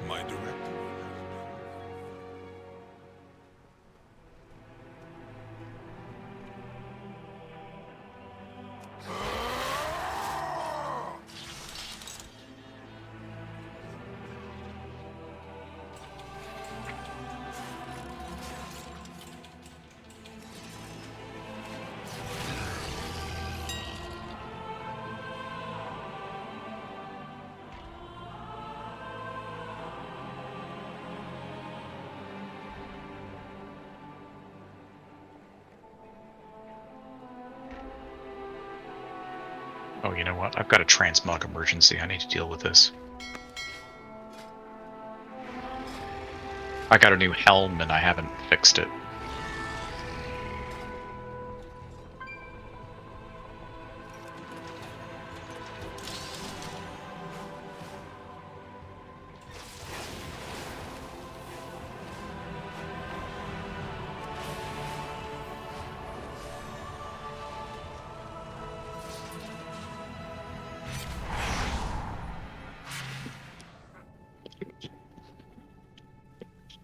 My directive has Oh, you know what? I've got a transmog emergency. I need to deal with this. I got a new helm and I haven't fixed it.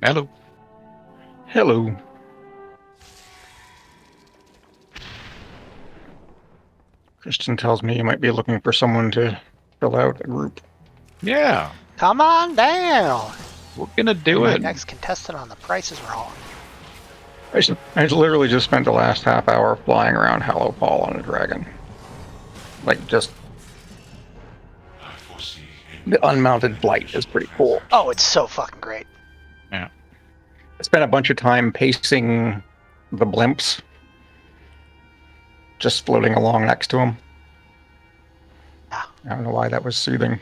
Hello. Hello. Christian tells me you might be looking for someone to fill out a group. Yeah, Come on down. we're gonna do My it. next contestant on The Price is Wrong. I literally just spent the last half hour flying around Hollow Paul on a dragon. Like, just I foresee the unmounted flight is pretty cool. Oh, it's so fucking great. Yeah. I spent a bunch of time pacing the blimps, just floating along next to them. Yeah. I don't know why that was soothing.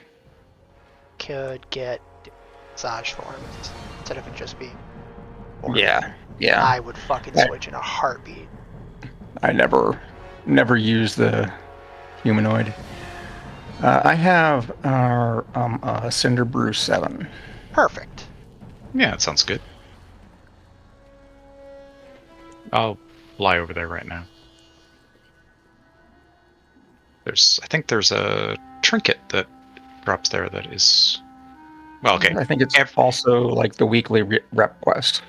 Could get massage forms instead of it just being. Yeah. I would fucking switch in a heartbeat. I never use the humanoid. I have our Cinder Brew 7. Perfect. Yeah, it sounds good. I'll fly over there right now. I think there's a trinket that drops there that is... Well, okay. I think it's also like the weekly rep quest.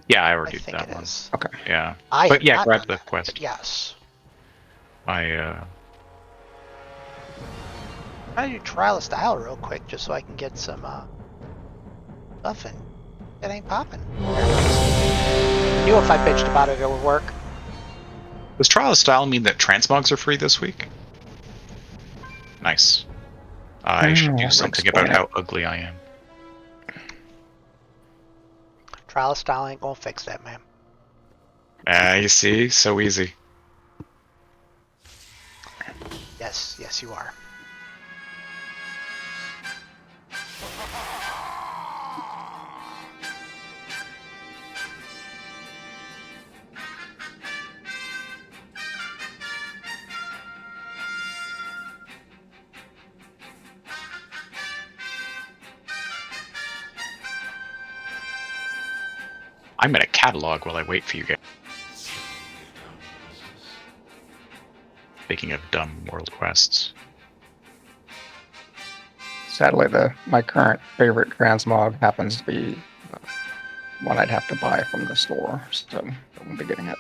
Yeah, I I already did think that it one. is. Okay. Yeah. I But have yeah, not grab done the that, quest. but yes. I Try to do trial of style real quick just so I can get some stuff and it ain't popping. I knew if I bitched about it, it would work. Does Trial of Style mean that transmogs are free this week? Nice. I should do something about how ugly I am. Trial of style ain't gonna fix that, man. You see? So easy. Yes, you are. I'm gonna catalog while I wait for you guys. Speaking of dumb world quests. Sadly, my current favorite transmog happens to be one I'd have to buy from the store, so I won't be getting it.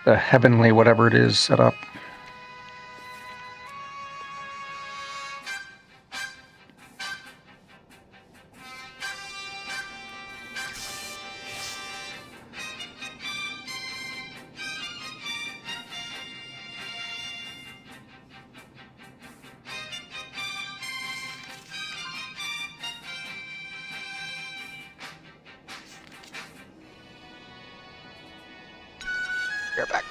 The heavenly whatever it is set up. You're back.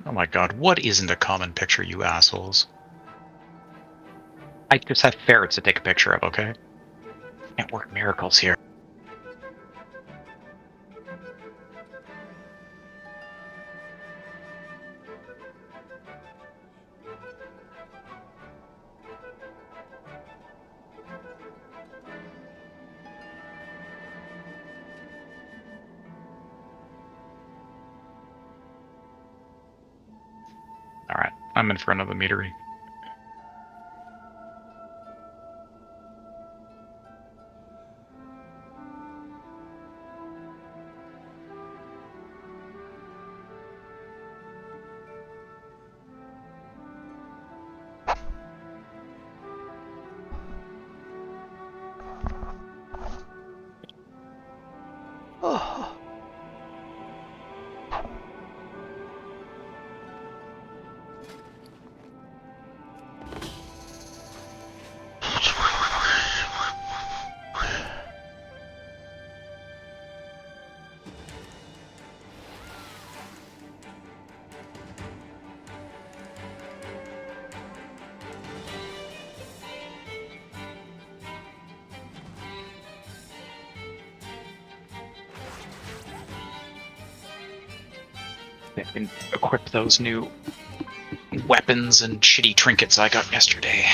Oh my god, what isn't a common picture, you assholes? I just have ferrets to take a picture of, okay? Can't work miracles here. Alright, I'm in front of the meadery. And equip those new weapons and shitty trinkets I got yesterday.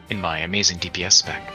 In my amazing DPS spec.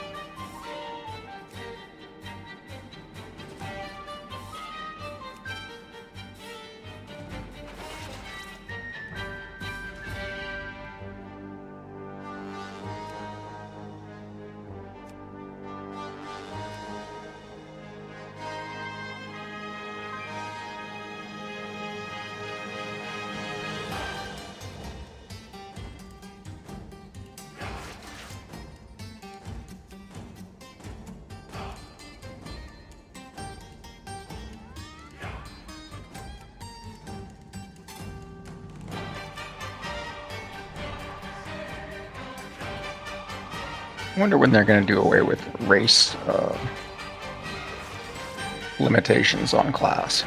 I wonder when they're going to do away with race limitations on class.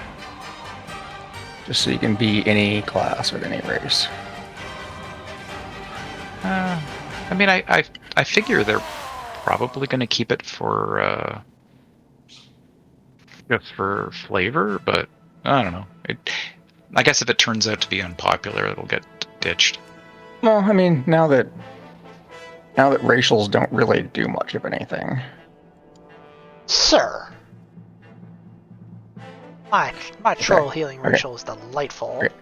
Just so you can be any class with any race. I mean, I figure they're probably going to keep it for just for flavor, but I don't know. I guess if it turns out to be unpopular, it'll get ditched. Well, I mean, now that racials don't really do much of anything. Sir. My troll healing racial is delightful. Okay.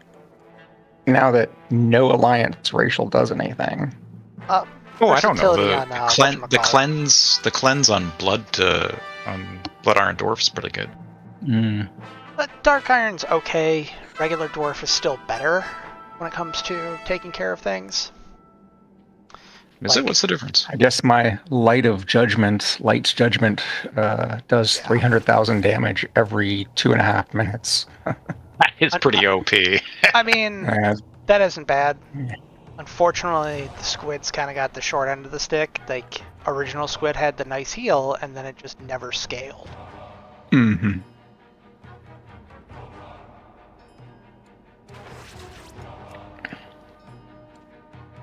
Now that no alliance racial does anything. I don't know. The cleanse on Blood Iron Dwarf is pretty good. But Dark Iron's okay. Regular Dwarf is still better when it comes to taking care of things. Is it? What's the difference? I guess my Light's Judgment does 300,000 damage every 2.5 minutes. That is pretty OP. I mean, that isn't bad. Unfortunately, the Squid's kind of got the short end of the stick. Like, original Squid had the nice heal, and then it just never scaled. Mm-hmm.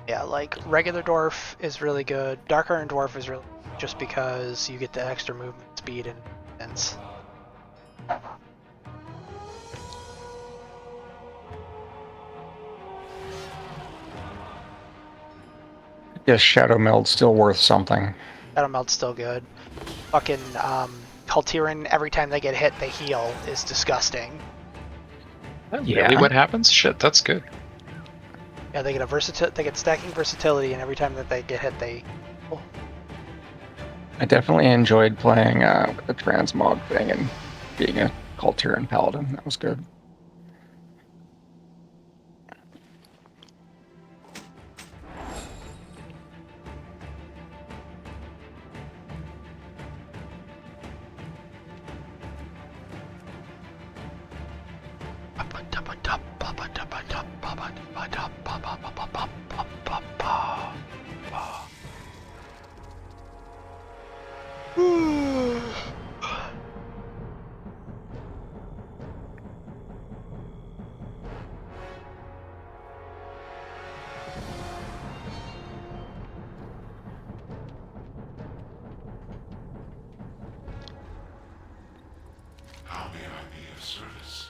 Yeah, like, regular Dwarf is really good. Dark Iron Dwarf is really just because you get the extra movement speed and defense. Yes, Shadow Meld's still worth something. Shadow Meld's still good. Fucking Kaltiran, every time they get hit, they heal, is disgusting. Really, what happens? Shit, that's good. Yeah, they get stacking versatility, and every time that they get hit, they. Oh. I definitely enjoyed playing with the transmog thing and being a Kaltiran paladin. That was good. How may I be of service?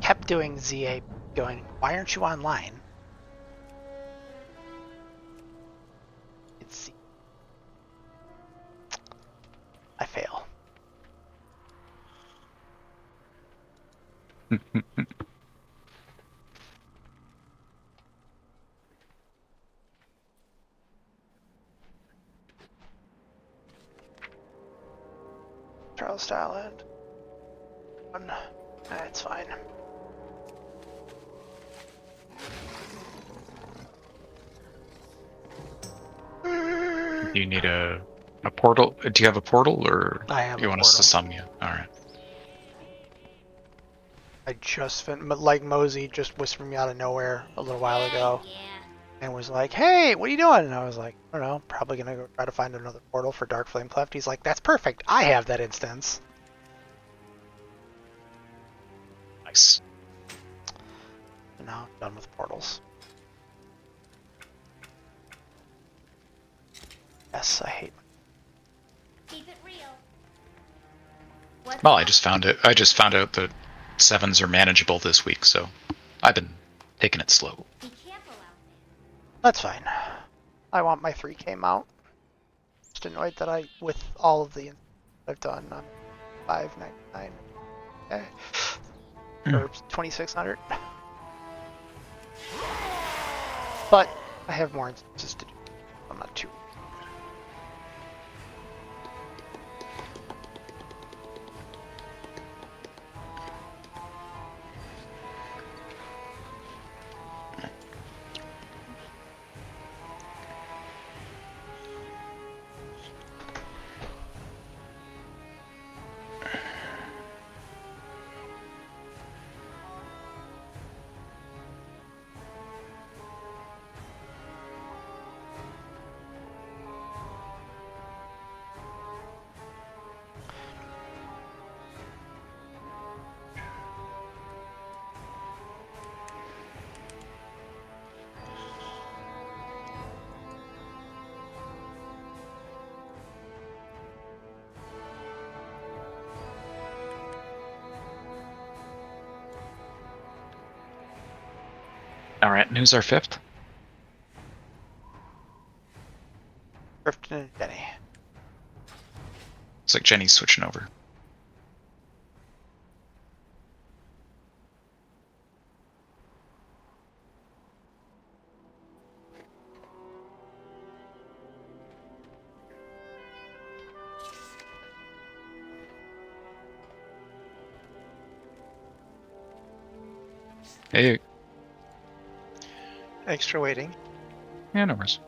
Kept doing ZA, going, why aren't you online? It's I fail. hostile end. It's fine. Do you need a portal? Do you have a portal, or I have do you a want us to portal. sum you? All right. I just like Mosey just whispered me out of nowhere a little while ago. Yeah. And was like, "Hey, what are you doing?" And I was like, "I don't know, probably gonna go try to find another portal for Dark Flame Cleft." He's like, "That's perfect. I have that instance." Nice. So now I'm done with portals. Yes, I hate. Keep it real. What's Well, I just found it. I just found out that 7s are manageable this week, so I've been taking it slow. Be careful out there. That's fine. I want my 3K mount. Just annoyed that with all of the I've done, I'm 599. Okay. Or 2600. But I have more instances to do. I'm not too. All right, and who's our 5th? Grifton and Jenny. Looks like Jenny's switching over. Hey, Thanks for waiting. yeah, no worries.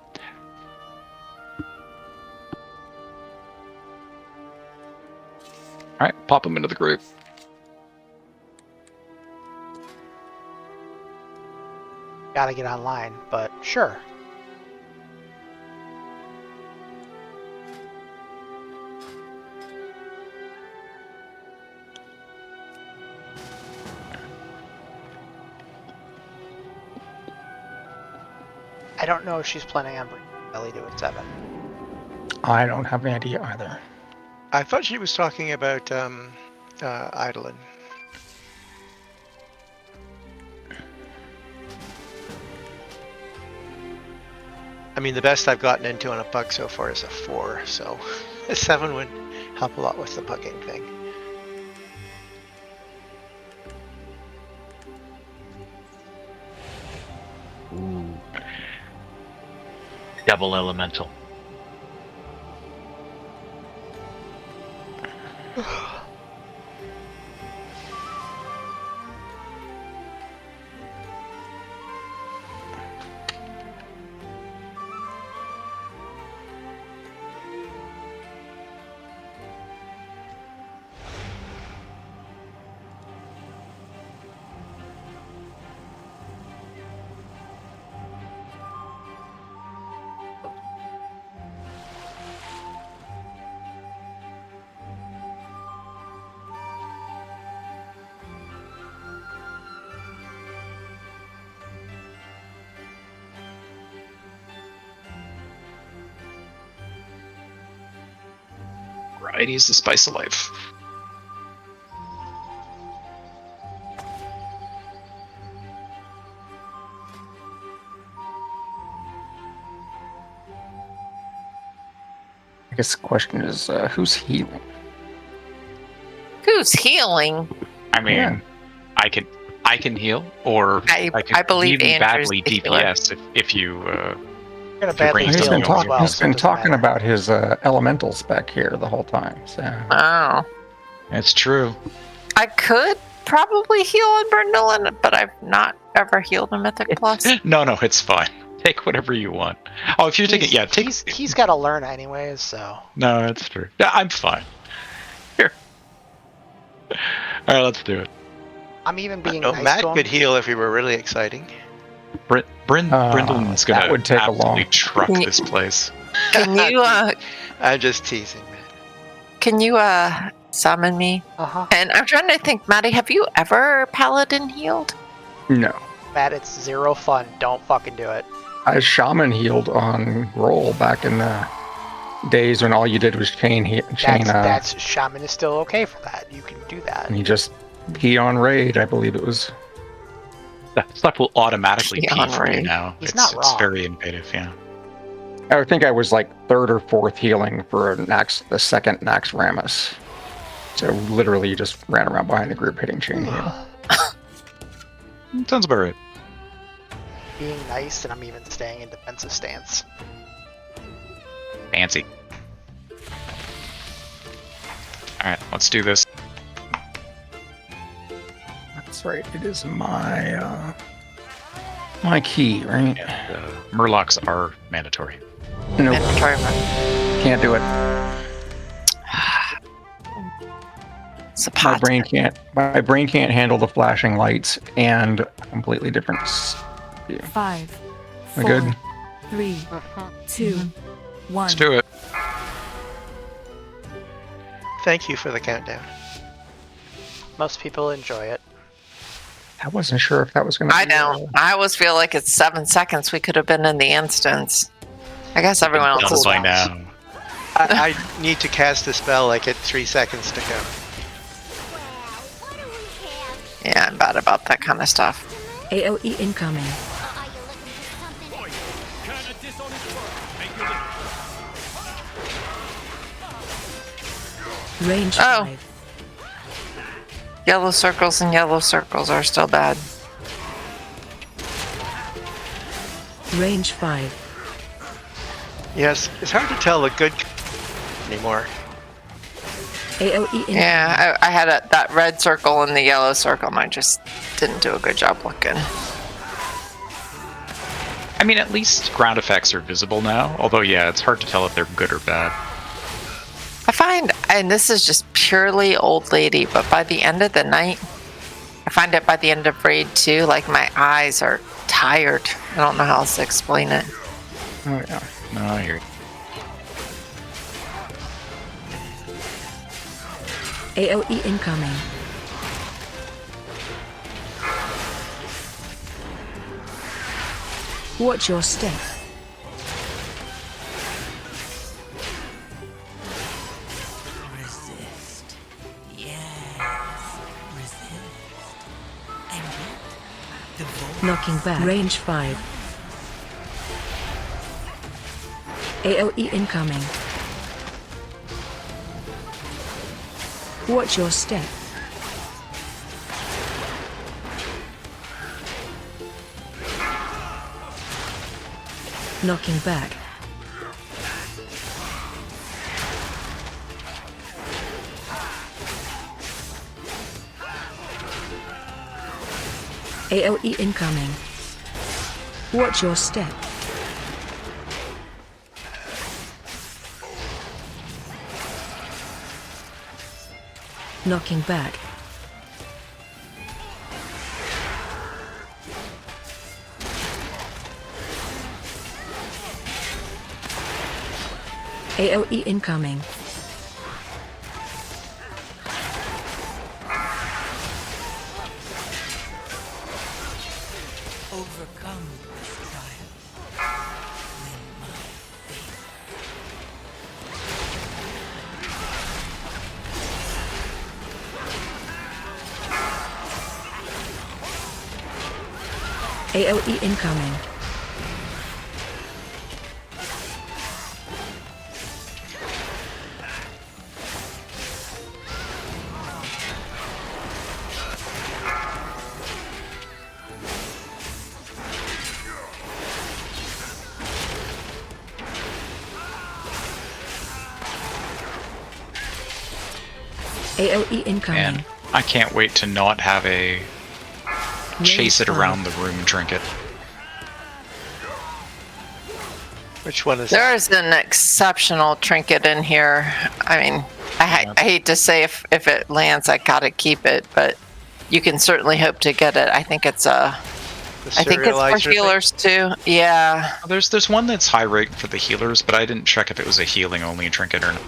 All right, pop them into the group. Gotta get online, but sure. I don't know if she's planning on bringing Ellie to a 7. I don't have any idea either. I thought she was talking about Eidolon. I mean, the best I've gotten into on a pug so far is a 4, so a 7 would help a lot with the pugging thing. Ooh. Double elemental. Variety is the spice of life. I guess the question is, who's healing? Who's healing? I mean, Yeah. I can heal, or I can believe really Andrew's badly the healer. DPS if you. You're gonna If your badly brain's He's heal doesn't been, them go as talk- well. he's so it been doesn't talking matter. about his elemental spec here the whole time. So Oh. It's true. I could probably heal on Brindle, but I've not ever healed a Mythic Plus. No, it's fine. Take whatever you want. Oh, if you take it, yeah, take. He's got to learn anyways, so. No, that's true. Yeah, I'm fine. Here. All right, let's do it. I'm even being No, nice Matt to him. could heal if he were really exciting. Brindle's gonna that would take a absolutely long- truck this place. Can you I'm just teasing, man. can you summon me? Uh-huh. And I'm trying to think, Maddie, have you ever Paladin healed? No. Matt, it's zero fun. Don't fucking do it. I shaman healed on roll back in the days when all you did was chain. That's Shaman is still okay for that. You can do that. And he just pee on raid, I believe it was. That stuff will automatically Yeah, pee for you right. now. He's it's not wrong. very innovative, yeah. I think I was like third or fourth healing for the second Nax Ramus. So literally you just ran around behind the group hitting chain heal. Sounds about right. Being nice, and I'm even staying in defensive stance. Fancy. Alright, let's do this. That's right, it is my my key, right? Yeah, Murlocs are mandatory. Nope, Mandatory. can't do it. It's a My pot. brain can't handle the flashing lights and completely different view. 5, We 4, good? 3, 2, 1. Let's do it. Thank you for the countdown. Most people enjoy it. I wasn't sure if that was going to I don't. I always feel like it's 7 seconds. We could have been in the instance. I guess everyone else Done is by fine. now. I need to cast a spell like at 3 seconds to go. Yeah, I'm bad about that kind of stuff. AOE incoming. Range Oh. 5. Yellow circles and yellow circles are still bad. Range 5. Yes, it's hard to tell a good anymore. AOE incoming. Yeah, I had that red circle and the yellow circle, and I just didn't do a good job looking. I mean, at least ground effects are visible now. Although, yeah, it's hard to tell if they're good or bad. I find, and this is just purely old lady, but by the end of the night, I find it by the end of raid 2, like my eyes are tired. I don't know how else to explain it. Oh, yeah. No, I hear you. AOE incoming. Watch your step. Resist. Yes. Resist. And yet, the voice. Knocking back. Range 5. AOE incoming. Watch your step. Knocking back. AOE incoming. Watch your step. Knocking back. AOE incoming. Overcome this trial. Win my favor. AOE incoming. AOE incoming. And I can't wait to not have a chase it around the room trinket. Which one is There is an exceptional trinket in here. I mean, I hate to say if it lands, I gotta keep it, but you can certainly hope to get it. I think it's for healers too. Yeah. There's one that's high rate for the healers, but I didn't check if it was a healing only trinket or not.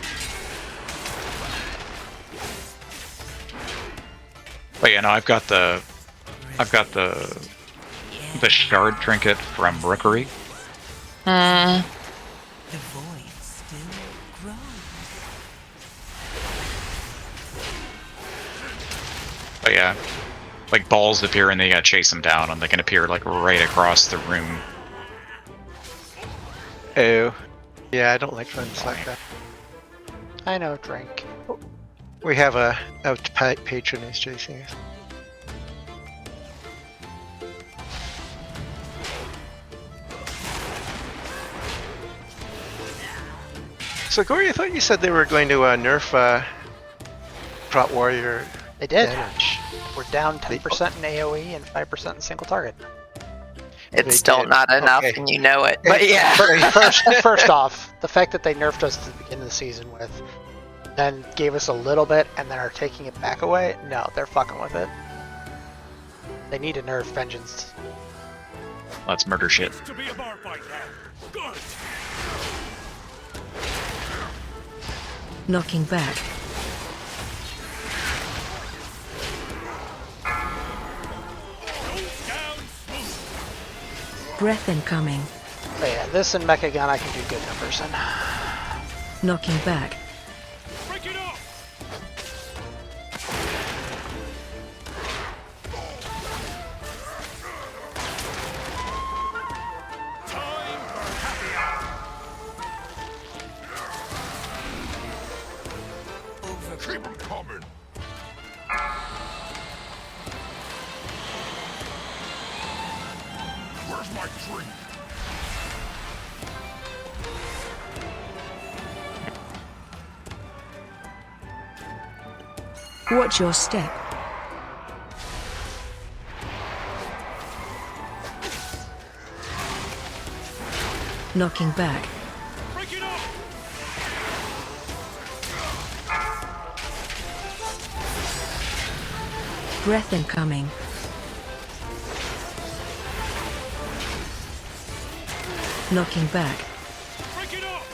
But yeah, no, I've got the shard trinket from Rookery. The void still grows. But yeah, like balls appear and they gotta chase them down, and they can appear like right across the room. Oh. Yeah, I don't like runs like that. I know, drink. We have a out patron who's chasing us. So Gory, I thought you said they were going to nerf Prot Warrior. They did. Damage. We're down 10% in AoE and 5% in single target. It's still not enough, and you know it. But yeah. First off, the fact that they nerfed us at the beginning of the season with, then gave us a little bit, and then are taking it back away. No, they're fucking with it. They need to nerf Vengeance. Let's murder shit. To be a bar fight now. Good. Knocking back. Breath incoming. So yeah, this and Mecha Gun I can do good numbers in. Knocking back. Break it off. Time for happy hour. Keep 'em coming. Where's my drink? Watch your step. Knocking back. Break it off. Breath incoming. Knocking back. Break it off.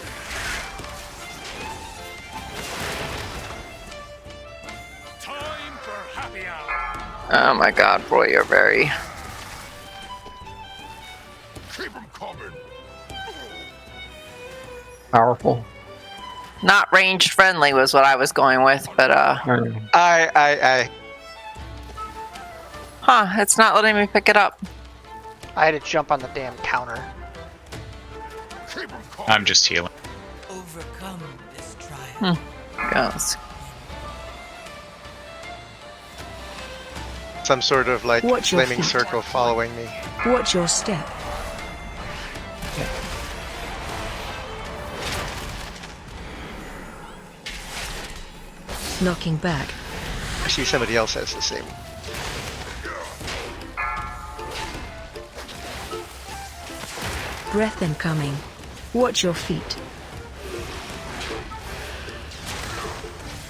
Time for happy hour. Oh my God, boy, you're very. Keep 'em coming. Powerful. Not ranged friendly was what I was going with, but it's not letting me pick it up. I had to jump on the damn counter. Keep 'em coming. I'm just healing. Overcome this trial. Goes. Some sort of like Watch your flaming feet. circle following me. Watch your step. Knocking back. I see somebody else has the same. Breath incoming. Watch your feet.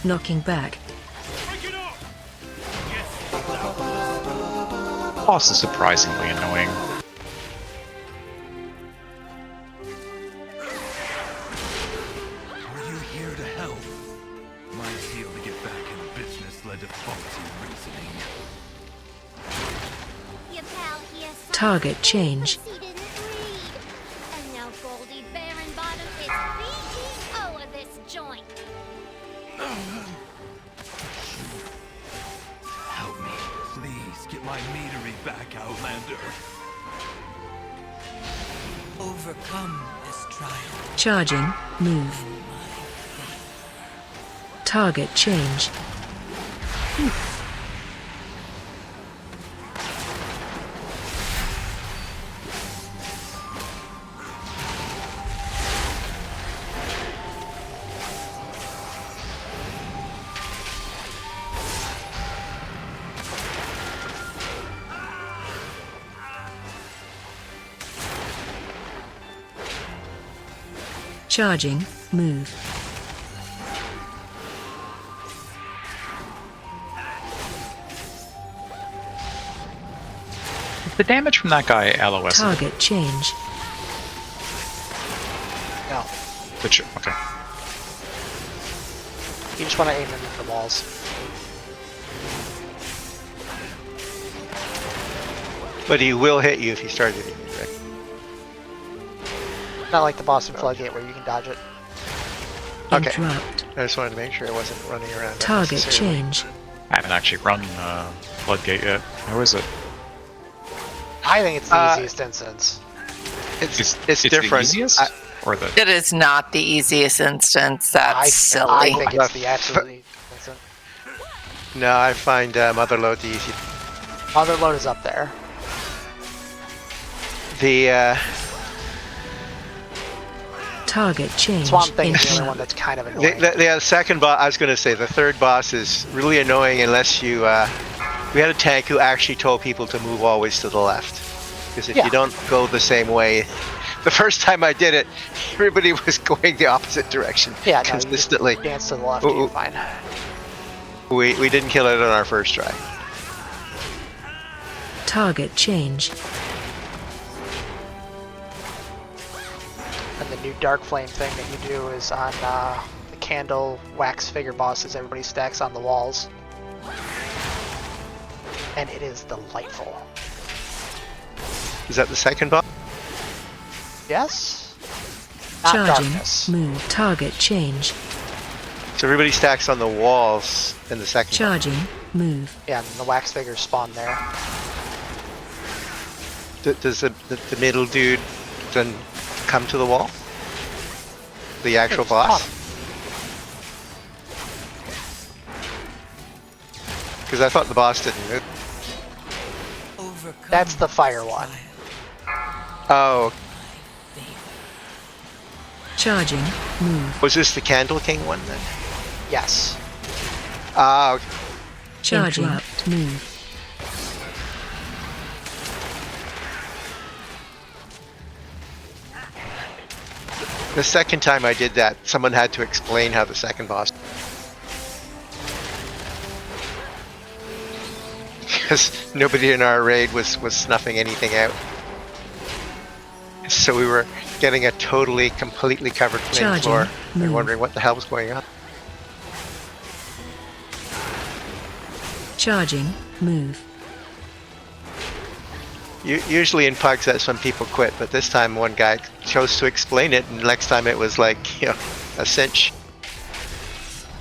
Knocking back. Break it off. Boss is surprisingly annoying. Are you here to help? My zeal to get back in business led to faulty reasoning. Your pal here Target change. he didn't read. And now Goldie Barenbottom is CEO of this joint. Help me, please. Get my meadery back, Outlander. Overcome this trial. Charging. Move. Target change. Charging. Move. The damage from that guy LOS. Target change. No. Which, okay. You just want to aim them at the walls. But he will hit you if you start hitting you, right? Not like the Boston Floodgate where you can dodge it. Okay. Interrupt. I just wanted to make sure I wasn't running around. Target unnecessarily. change. I haven't actually run Floodgate yet. How is it? I think it's the easiest instance. It's different. The easiest? Or the... It is not the easiest instance. That's silly. I think it's the absolutely instant. No, I find Motherload the easy. Motherload is up there. The Target change. Swamp Thing is the only one that's kind of annoying. the second boss, I was going to say, the third boss is really annoying unless you... we had a tank who actually told people to move always to the left. Because if you don't go the same way... The first time I did it, everybody was going the opposite direction. Yeah, no, consistently. You dance to the left, you're fine. We didn't kill it on our first try. Target change. And the new Dark Flame thing that you do is on the candle wax figure bosses, everybody stacks on the walls. And it is delightful. Is that the second boss? Yes? Not Charging. darkness. Move. Target change. So everybody stacks on the walls in the second Charging. Move. Yeah, and the wax figures spawn there. Does the middle dude then come to the wall? The actual boss? Because I thought the boss didn't move. That's the fire one. Oh, Charging. Move. was this the Candle King one then? Yes. Ah, okay. Charging. Interrupt. Move. The second time I did that, someone had to explain how the second boss... Because nobody in our raid was snuffing anything out. So we were getting a completely covered flame floor and wondering what the hell was going on. Charging. Move. Usually in pugs that's when people quit, but this time one guy chose to explain it, and next time it was like, you know, a cinch.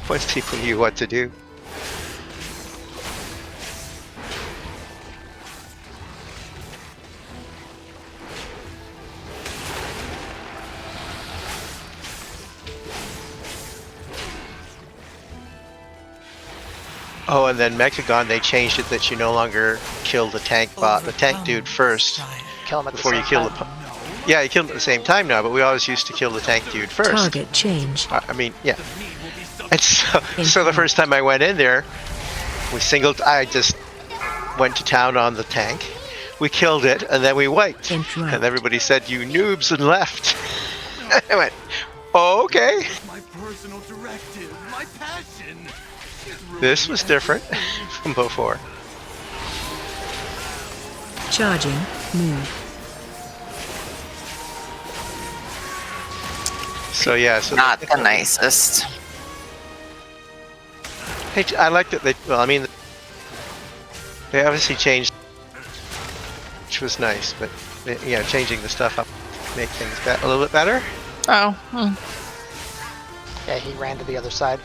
Once people knew what to do. Oh, and then Mechagon, they changed it that you no longer kill the tank dude first Kill him at before the you same kill time. Yeah, you kill him at the same time now, but we always used to kill the tank dude first. Target change. I mean, yeah. And so the first time I went in there, I just went to town on the tank. We killed it, and then we wiped. Interrupt. And everybody said, "You noobs," and left. I went, "Oh, okay." My personal directive, my passion. This was different from before. Charging. Move. So yeah, so Not the nicest. I liked that they. Well, I mean, they obviously changed, which was nice. But yeah, changing the stuff up to make things a little bit better. Oh. Yeah, he ran to the other side.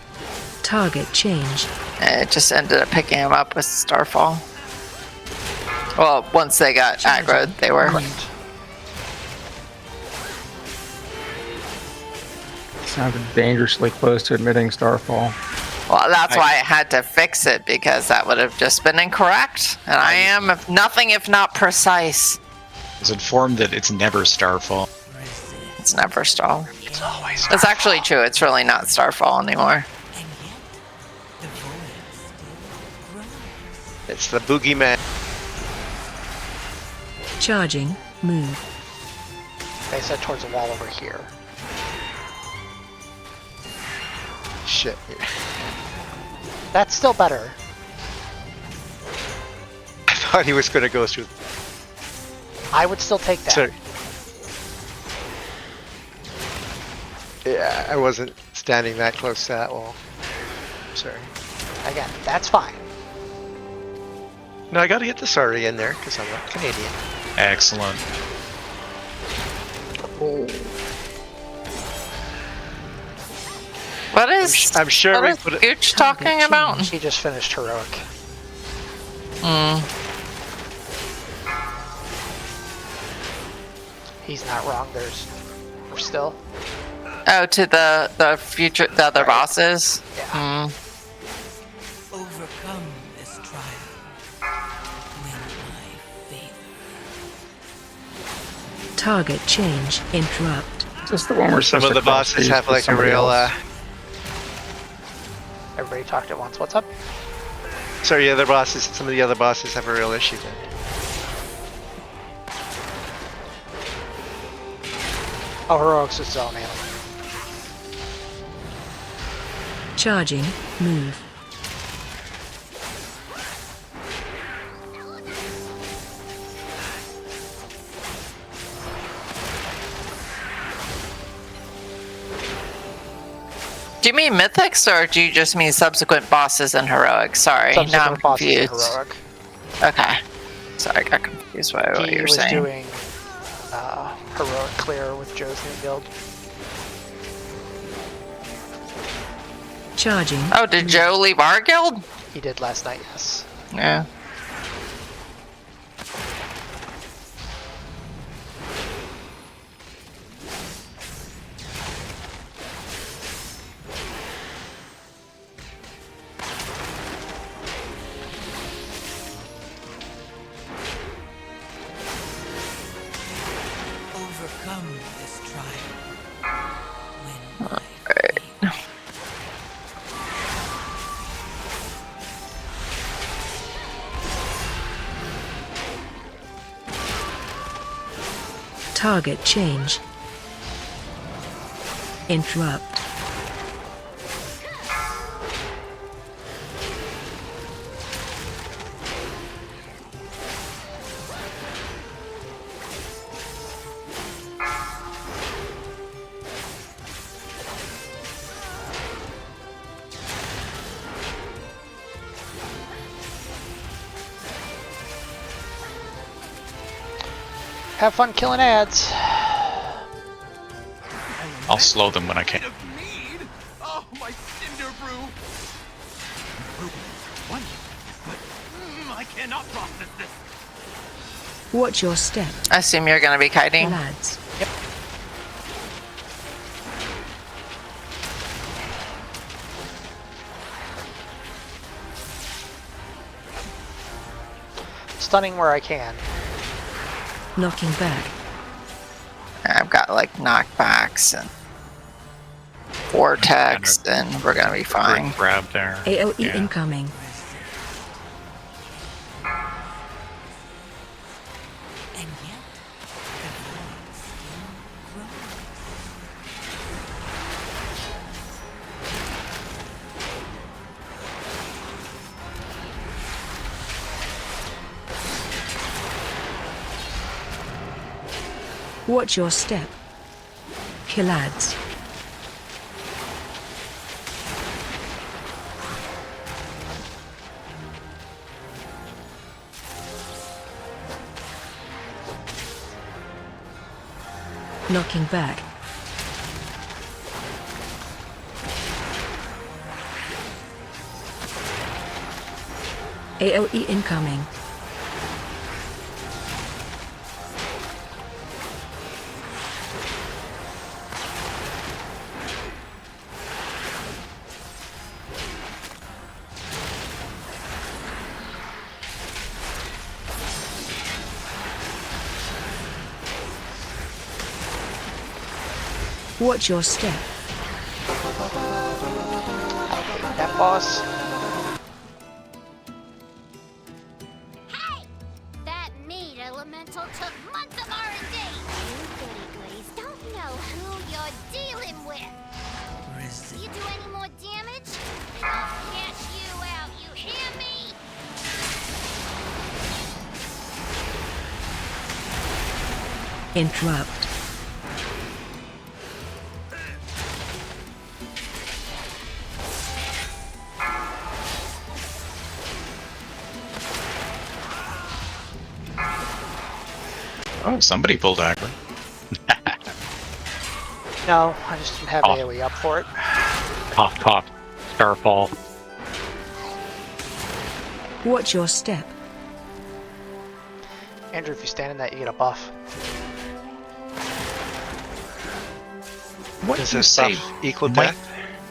Target change. It just ended up picking him up with Starfall. Well, once they got aggroed, they were. Sounded dangerously close to admitting Starfall. Well, that's why I had to fix it, because that would have just been incorrect. And I am nothing if not precise. I was informed that it's never Starfall. It's never Star. It's always. That's actually true. It's really not Starfall anymore. It's the boogeyman. Charging. Move. They said towards the wall over here. shit. That's still better. I thought he was going to go through. I would still take that. Sorry. Yeah, I wasn't standing that close to that wall. Sorry. Again, that's fine. No, I got to get the sorry in there because I'm not Canadian. Excellent. What is? I'm sure what we is put it. Gooch talking about? She just finished heroic. Hmm. He's not wrong. We're still. Oh, to the other bosses. Yeah. Overcome this trial. Win my favor. Target change. Interrupt. Is this the one where Some of the bosses have like a real. Everybody talked at once. What's up? Sorry, the other bosses. Some of the other bosses have a real issue then. Oh, heroic's its own animal. Charging. Move. Do you mean mythics or do you just mean subsequent bosses and heroic? Sorry, now I'm Subsequent bosses and confused. heroic. Okay. Sorry, I got confused by what you were saying. He was doing heroic clear with Joe's new build. Charging. Oh, did Joe leave our guild? He did last night, yes. Yeah. Overcome this trial. Win my Alright. Target change. Interrupt. Have fun killing ads. I'll slow them when I can. Oh, my cinder brew! What? But I cannot process this. Watch your step. I assume you're going to be kiting. Lads. Yep. Stunning where I can. Knocking back. I've got like knockbacks and vortex, and we're gonna be fine. Grab there. AOE Yeah. incoming. And yet, the void still grows. Watch your step. Kill ads. Knocking back. AOE incoming. Watch your step. That boss. Hey! That meat elemental took months of R&D! You goody goodies don't know who you're dealing with! You do any more damage? Then I'll cash you out, you hear me? Interrupt. Oh, somebody pulled aggro. No, I just didn't have AoE up for it. Cough, cough. Starfall. Watch your step. Andrew, if you stand in that, you get a buff. What Does do you this say? buff equal Might-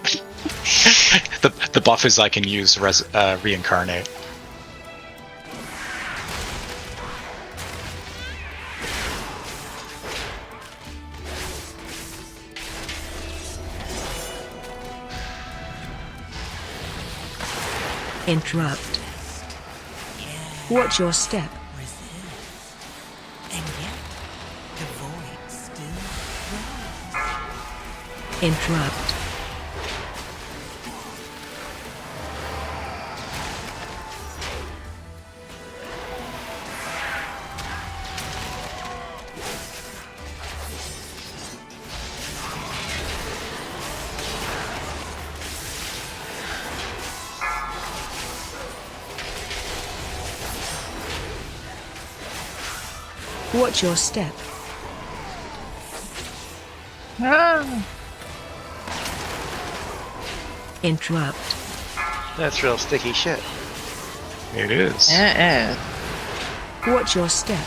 death? the buff is I can use reincarnate. Interrupt. Watch your step. And yet, the void still grows. Interrupt. Watch your step. Interrupt. That's real sticky shit. It is. Watch your step.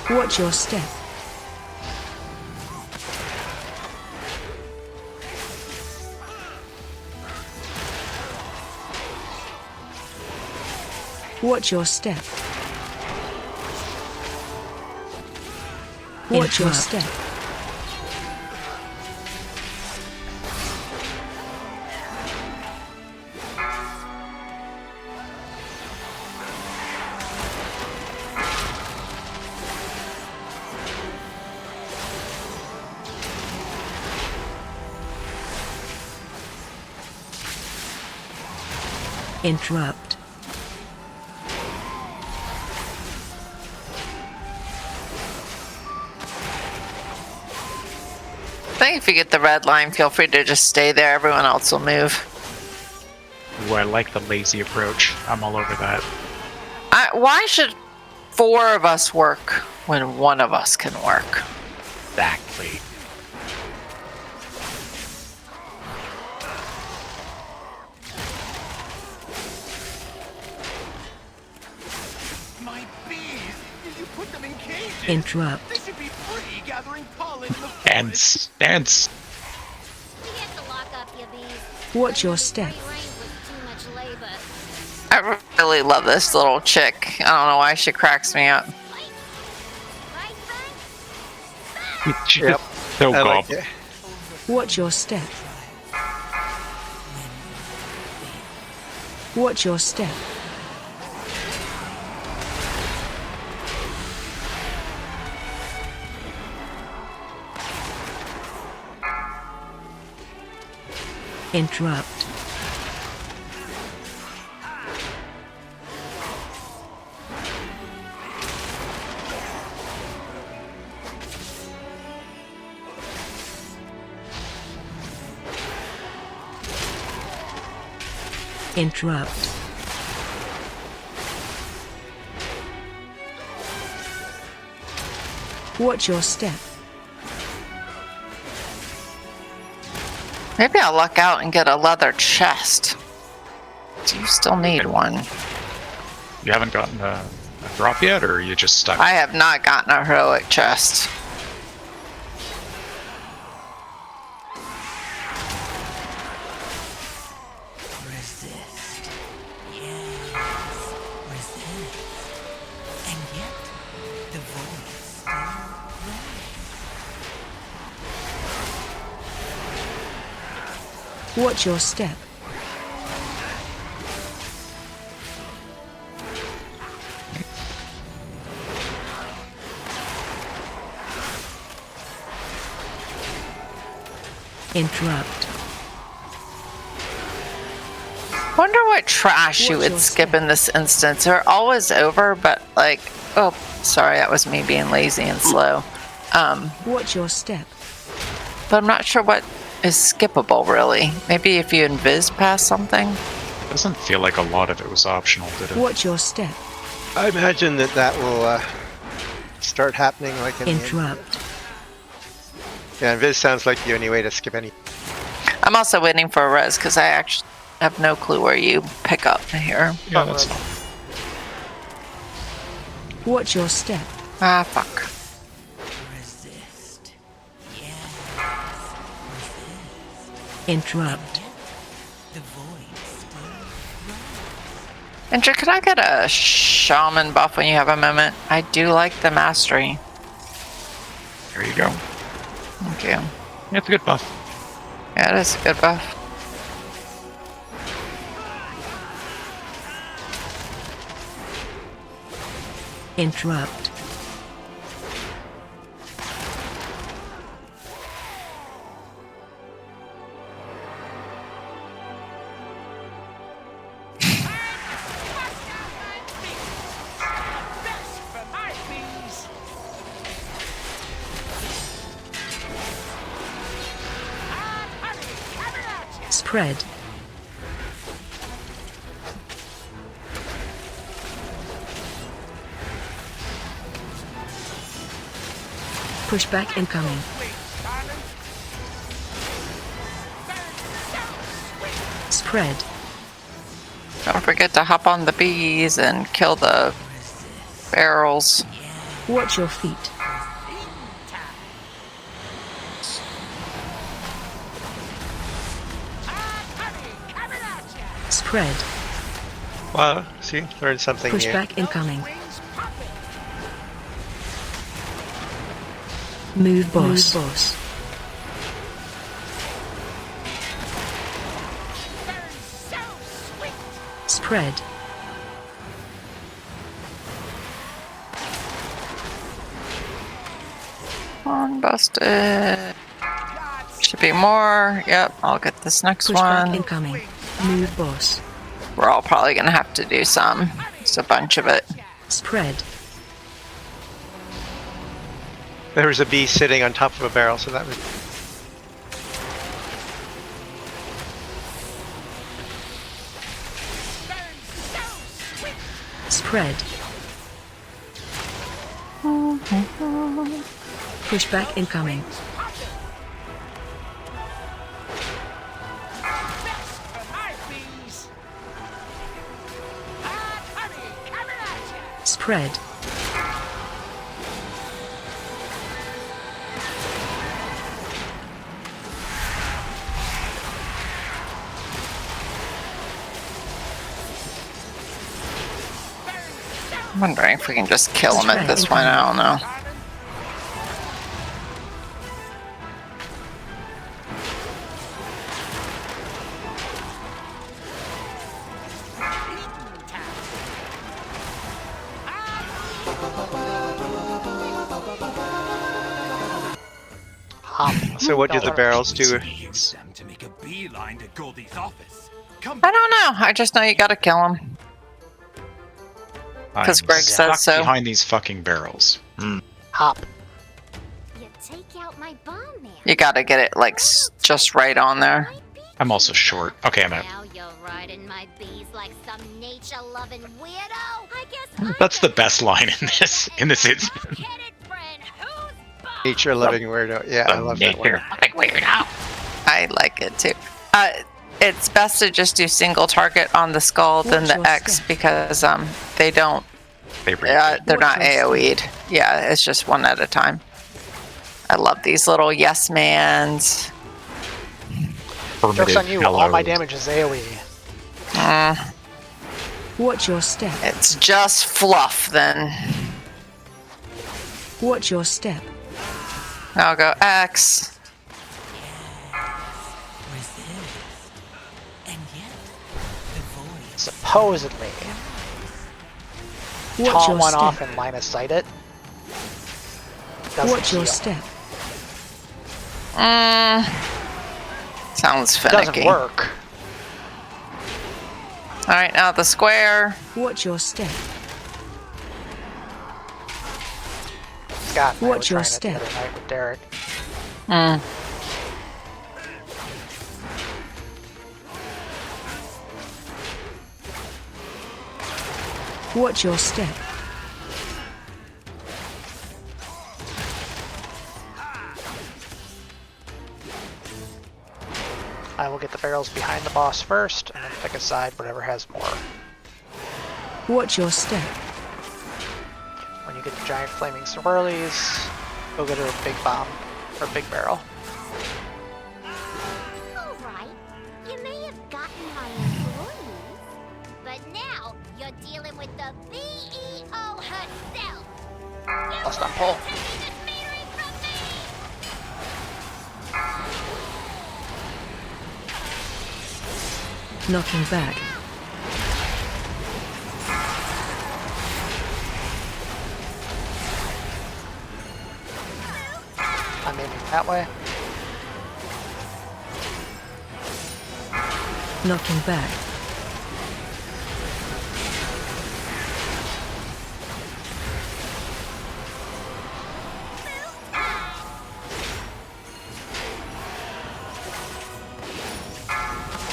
Watch your step. Watch your step. Watch your step. Interrupt. I think if you get the red line, feel free to just stay there. Everyone else will move. Ooh, I like the lazy approach. I'm all over that. Why should 4 of us work when 1 of us can work? Exactly. My bees! You put them in cages! Interrupt. They should be free gathering pollen in the forest! Dance. We have to lock up your bees. Watch your step. Free reign was too much labor. I really love this little chick. I don't know why she cracks me up. Right, Frank? She's Yep. so I like goblin. it. Watch your step. Watch your step. Interrupt. Interrupt. Watch your step. Maybe I'll luck out and get a leather chest. Do you still need one? You haven't gotten a drop yet, or are you just stuck? I have not gotten a heroic chest. Resist. Yes. Resist. And yet, the void still grows. Watch your step. Interrupt. Wonder what trash you Watch would your skip step. in this instance. They're always over, but like, oh, sorry, that was me being lazy and slow. Watch your step. But I'm not sure what is skippable really. Maybe if you invis past something. Doesn't feel like a lot of it was optional, did it? Watch your step. I imagine that will start happening like in the end. Interrupt. Yeah, and Viz sounds like the only way to skip any. I'm also waiting for a res because I actually have no clue where you pick up here. Yeah, that's fine. Watch your step. Ah, fuck. Resist. Interrupt. The void still. Andrew, could I get a shaman buff when you have a moment? I do like the mastery. There you go. Thank you. Yeah, it's a good buff. Yeah, it is a good buff. Interrupt. Spread. Pushback incoming. Spread. Don't forget to hop on the bees and kill the barrels. Watch your feet. Spread. Wow, see, learned something new. Pushback incoming. Move boss. Move boss. Spread. One busted. Should be more. Yep, I'll get this next Pushback one. incoming. Move boss. We're all probably gonna have to do some. Just a bunch of it. Spread. There was a bee sitting on top of a barrel, so that was. Spread. Pushback incoming. Spread. I'm wondering if we can just kill him at this point. I don't know. So what do the barrels do? Use them to make a beeline to Goldie's office. Come I don't know. I just know you gotta kill him. Because I'm Greg says stuck so. behind these fucking barrels. Hop. You take out my bomb man. You gotta get it like just right on there. I'm also short. Okay, I'm out. Now you're riding my bees like some nature-loving weirdo. I guess That's the best line in this instance. Nature loving weirdo. Yeah, I love that one. I like it too. It's best to just do single target on the skull than the X because they don't. They're not AoE'd. Yeah, it's just one at a time. I love these little yes mans. Joke's on you, all my damage is AoE. Watch your step. It's just fluff then. Watch your step. I'll go X. Supposedly. Watch Taunt your one step. off and line of sight it. Doesn't Watch your heal. step. Sounds It finicky. doesn't work. All right, now the square. Watch your step. Scott and I were Watch your trying it the step. other night with Derek. Mm. Watch your step. I will get the barrels behind the boss first, and then pick a side, whatever has more. Watch your step. When you get the giant flaming swirlies, go get a big bomb, or big barrel. Alright, you may have gotten my employees, but now you're dealing with the BEO herself. Lost on pull. Knocking back. I'm aiming that way. Knocking back.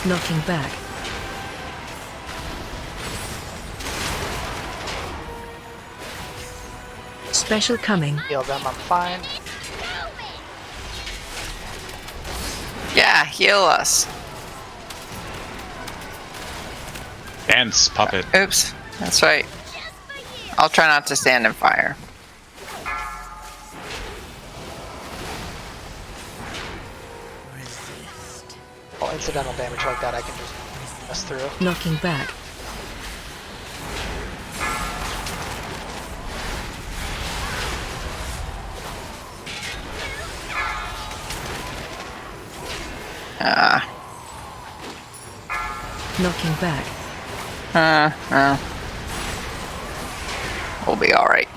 Knocking back. Special coming. Heal them, I'm fine. Yeah, heal us. Dance, puppet. Oops, that's right. I'll try not to stand in fire. Well, incidental damage like that I can just mess through. Knocking back. Knocking back. We'll be alright.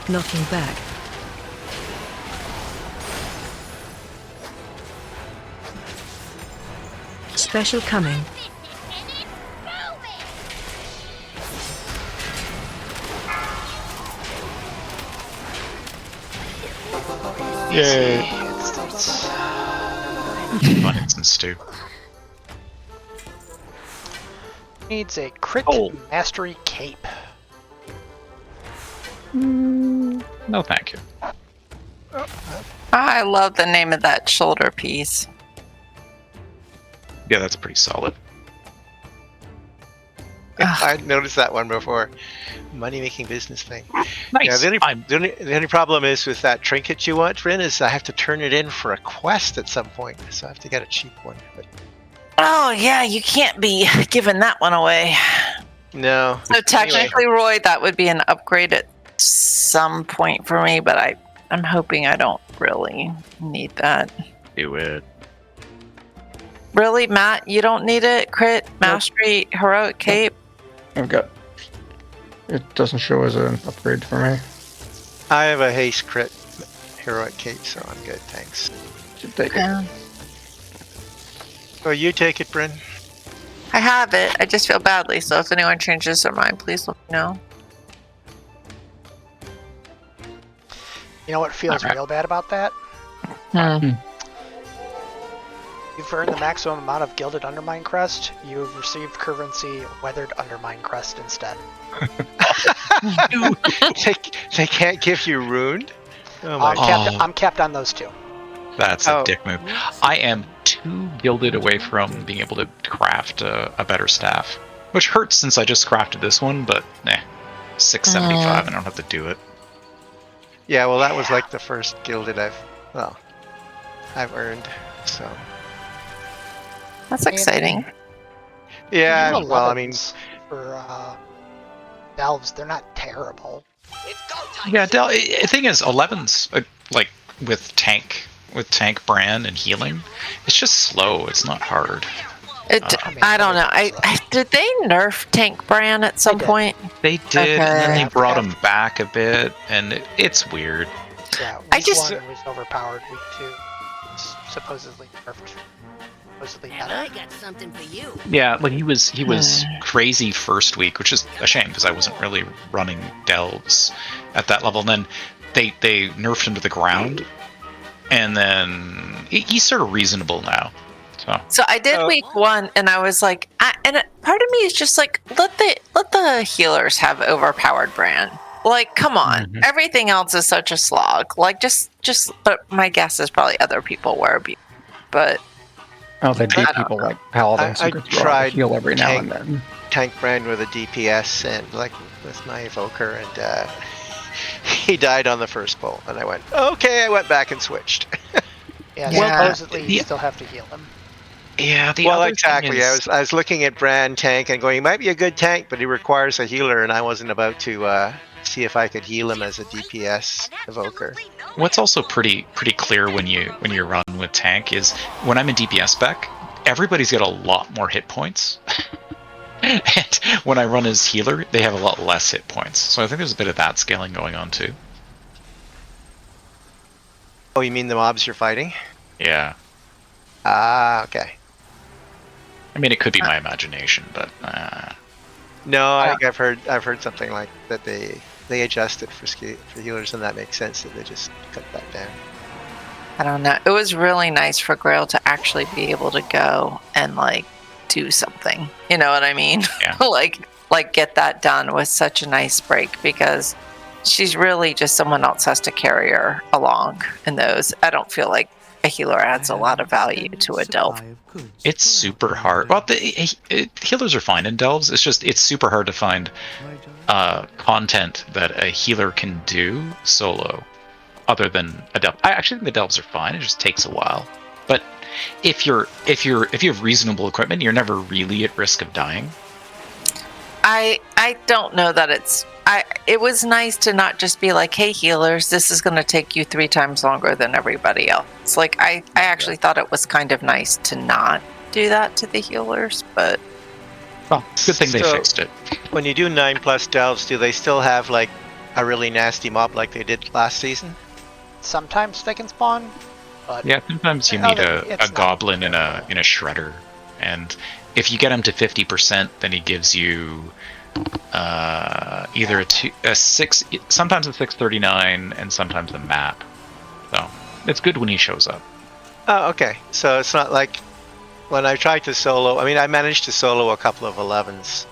Knocking back. Special coming. Yay. Instance. Fun instance too. Needs a crit mastery cape. No, thank you. I love the name of that shoulder piece. Yeah, that's pretty solid. I noticed that one before. Money-making business thing. Nice. Yeah, the only problem is with that trinket you want, Rin, is I have to turn it in for a quest at some point, so I have to get a cheap one. But Oh yeah, you can't be giving that one away. no. So technically, Roy, that would be an upgrade at some point for me, but I'm hoping I don't really need that. Do it. Really, Matt? You don't need it? Crit, mastery, heroic cape? I've got. It doesn't show as an upgrade for me. I have a haste crit heroic cape, so I'm good, thanks. Should take it. Yeah. Oh, you take it, Bryn. I have it. I just feel badly, so if anyone changes their mind, please let me know. You know what feels real bad about that? You've earned the maximum amount of Gilded Undermine Crest. You've received currency Weathered Undermine Crest instead. they can't give you Ruined? Oh my I'm capped on those two. That's a dick move. I am 2 gilded away from being able to craft a better staff. Which hurts since I just crafted this one, but 675, I don't have to do it. Yeah, well, that was like the first gilded I've earned, so. That's exciting. Yeah, well, I mean, for delves, they're not terrible. Yeah, the thing is, 11's like with tank brand and healing, it's just slow. It's not hard. I don't know. Did they nerf Tank Bran at some point? They did, and then they Okay. brought him back a bit, and it's weird. Yeah, I week just- 1 was overpowered. Week 2 was supposedly nerfed. Supposedly And better. I got something for you. Yeah, like he was crazy first week, which is a shame because I wasn't really running delves at that level. And then they nerfed him to the ground, and then he's sort of reasonable now. So I did week 1, and I was like, part of me is just like, let the healers have overpowered Bran. Like, come on, everything else is such a slog. Like, just. But my guess is probably other people were, but. Oh, they beat people like paladins I who could throw out tried a heal every now tank- and then. Tank Brand with a DPS and like with my evoker, and he died on the first pull, and I went, okay, I went back and switched. Yeah, Yeah. supposedly you still have to heal him. Yeah, Well, exactly. I was looking at Brand tank and going, he might be a good tank, but he requires a healer, and I wasn't about to see if I could heal him as a DPS evoker. What's also pretty clear when you run with tank is when I'm in DPS spec, everybody's got a lot more hit points. And when I run as healer, they have a lot less hit points. So I think there's a bit of that scaling going on too. Oh, you mean the mobs you're fighting? Yeah. Ah, okay. I mean, it could be my imagination, but No, I think I've heard something like that. They adjusted for healers, and that makes sense that they just cut that down. I don't know. It was really nice for Grail to actually be able to go and like do something. You know what I mean? Yeah. like get that done with such a nice break, because she's really just someone else has to carry her along in those. I don't feel like a healer adds a lot of value to a delve. it's super hard. Well, healers are fine in delves. It's super hard to find content that a healer can do solo, other than a delve. I actually think the delves are fine. It just takes a while. But if you have reasonable equipment, you're never really at risk of dying. I don't know that it was nice to not just be like, hey healers, this is going to take you 3 times longer than everybody else. It's like I actually thought it was kind of nice to not do that to the healers, but well, good thing they fixed it. When you do 9+ delves, do they still have like a really nasty mob like they did last season? Sometimes they can spawn, but Yeah, sometimes you need a goblin in a shredder, and if you get him to 50%, then he gives you either a 6, sometimes a 639, and sometimes a map. So it's good when he shows up. Oh, okay. So it's not like when I tried to solo. I mean, I managed to solo a couple of 11s,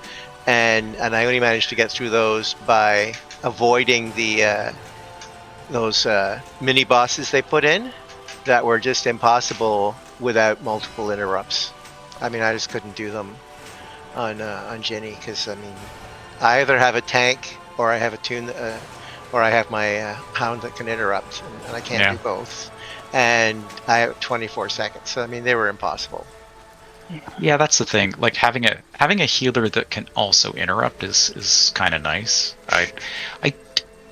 and I only managed to get through those by avoiding the those mini bosses they put in that were just impossible without multiple interrupts. I mean, I just couldn't do them on Jenny, because I mean, I either have a tank or I have a tune, or I have my hound that can interrupt, and I can't do both. And I have 24 seconds, so I mean, they were impossible. Yeah, that's the thing. Like having a healer that can also interrupt is kind of nice.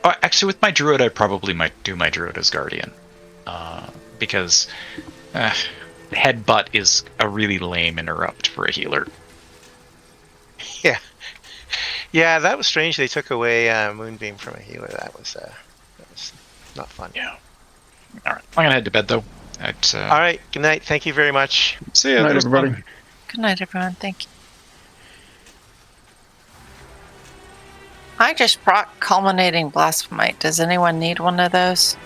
Actually, with my druid, I probably might do my druid as guardian, because headbutt is a really lame interrupt for a healer. Yeah, that was strange. They took away Moonbeam from a healer. That was not fun. Yeah. All right, I'm gonna head to bed though. All right. Good night. Thank you very much. See you. Good night, everybody. good night everyone. Thank you. I just brought Culminating Blasphemite. Does anyone need one of those?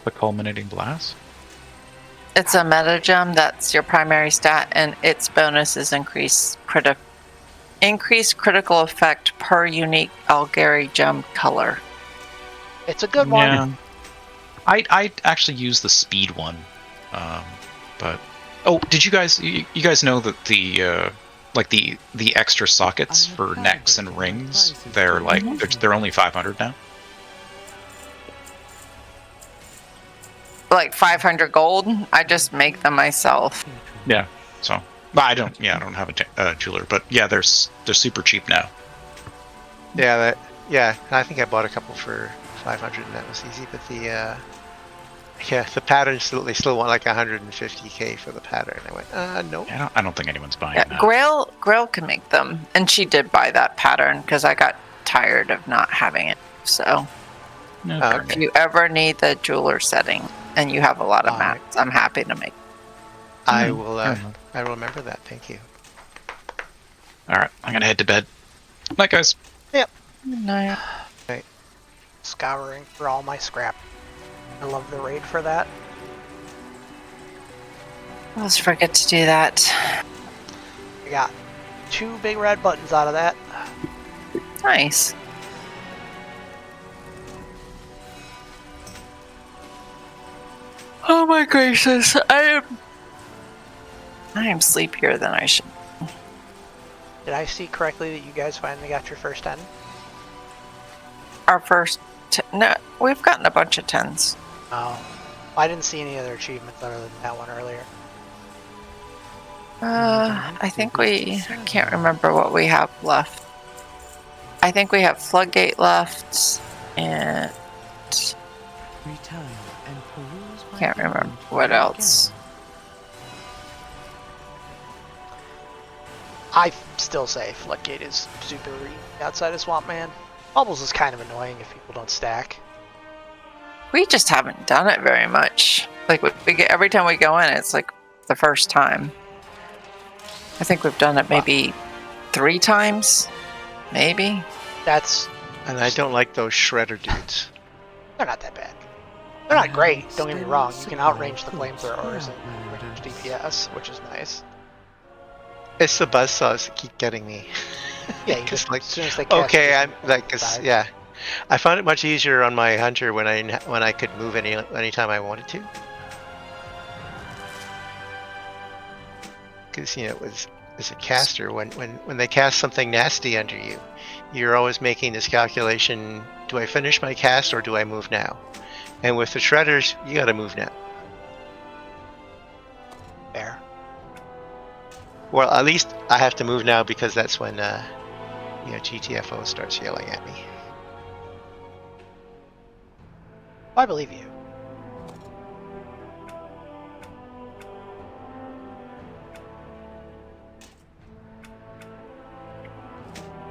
The Culminating Blast? It's a meta gem that's your primary stat, and its bonus is increased critical effect per unique Algari gem color. it's a good one. Yeah. I actually use the speed one, but did you guys know that the extra sockets for necks and rings, they're like they're only 500 now? Like 500 gold. I just make them myself. Yeah. So I don't have a jeweler, but yeah, they're super cheap now. Yeah, I think I bought a couple for 500, and that was easy. But Yeah, the pattern they still want like 150k for the pattern. I went, no. I don't think anyone's buying Yeah, that. Grail can make them, and she did buy that pattern because I got tired of not having it. So, if you ever need the jeweler setting and you have a lot of mats, I'm happy to make. I will. I will remember that. Thank you. All right, I'm gonna head to bed. Night, guys. Yep. Night. Right. Scouring for all my scrap. I love the raid for that. I always forget to do that. I got 2 big red buttons out of that. Nice. Oh my gracious, I am sleepier than I should. Did I see correctly that you guys finally got your first 10? Our first, no, we've gotten a bunch of 10s. Oh, I didn't see any other achievements other than that one earlier. I think I can't remember what we have left. I think we have Floodgate left, and can't remember what else. I still say Floodgate is super outside of Swamp Man. Bubbles is kind of annoying if people don't stack. We just haven't done it very much. Like we get every time we go in, it's like the first time. I think we've done it maybe 3 times, maybe. And I don't like those shredder dudes. They're not that bad. They're not great. Don't get me wrong. You can outrange the flamethrowers and range DPS, which is nice. It's the buzzsaws that keep getting me. Yeah, you just like, as soon as they catch okay, you, I'm like, yeah. I found it much easier on my hunter when I could move anytime I wanted to. Because it was as a caster, when they cast something nasty under you, you're always making this calculation: do I finish my cast or do I move now? And with the shredders, you got to move now. Fair. Well, at least I have to move now because that's when GTFO starts yelling at me. I believe you.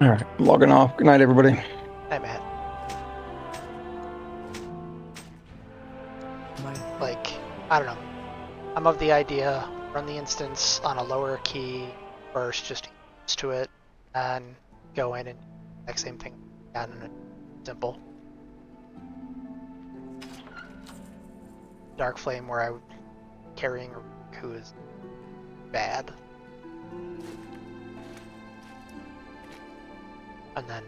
All right, I'm logging off. Good night, everybody. Hey, Matt. Like, I don't know. I'm of the idea, run the instance on a lower key first, just to get used to it, and go in and do the exact same thing again, and it's simple. Dark Flame, where I would carrying a who is bad. And then,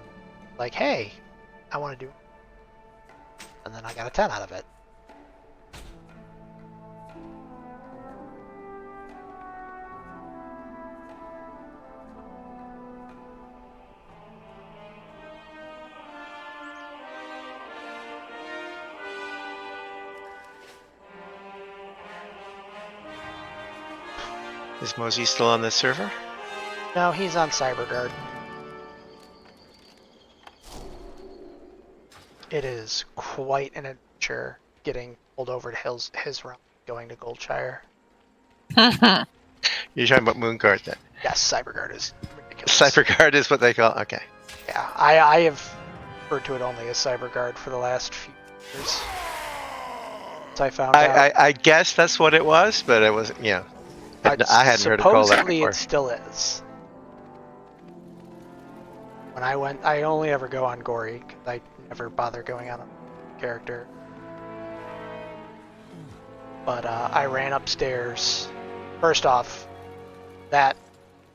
like, hey, I want to do, and then I got a 10 out of it. Is Mosey still on the server? No, he's on CyberGuard. It is quite an adventure getting pulled over to his realm, going to Goldshire. You're talking about Moonguard then? Yes, CyberGuard is ridiculous. CyberGuard is what they call it? Okay. Yeah, I have referred to it only as CyberGuard for the last few years. Since I found out. I guess that's what it was, but it wasn't, I hadn't heard it called that Supposedly before. it still is. When I went, I only ever go on Gory, because I never bother going on a character. But I ran upstairs. First off, that,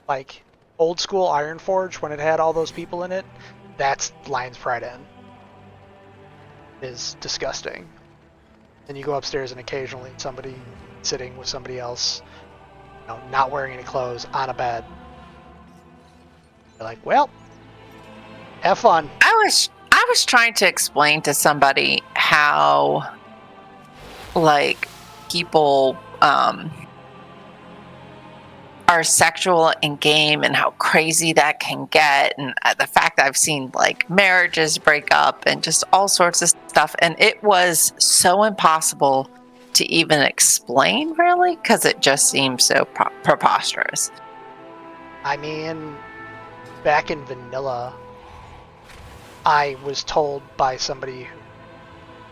like, old school Ironforge, when it had all those people in it, that's Lion's Pride Inn. It is disgusting. And you go upstairs and occasionally somebody sitting with somebody else, not wearing any clothes, on a bed. You're like, well, have fun. I was trying to explain to somebody how, like, people are sexual in game and how crazy that can get, and the fact that I've seen like marriages break up and just all sorts of stuff, and it was so impossible to even explain, really, because it just seems so preposterous. I mean, back in vanilla, I was told by somebody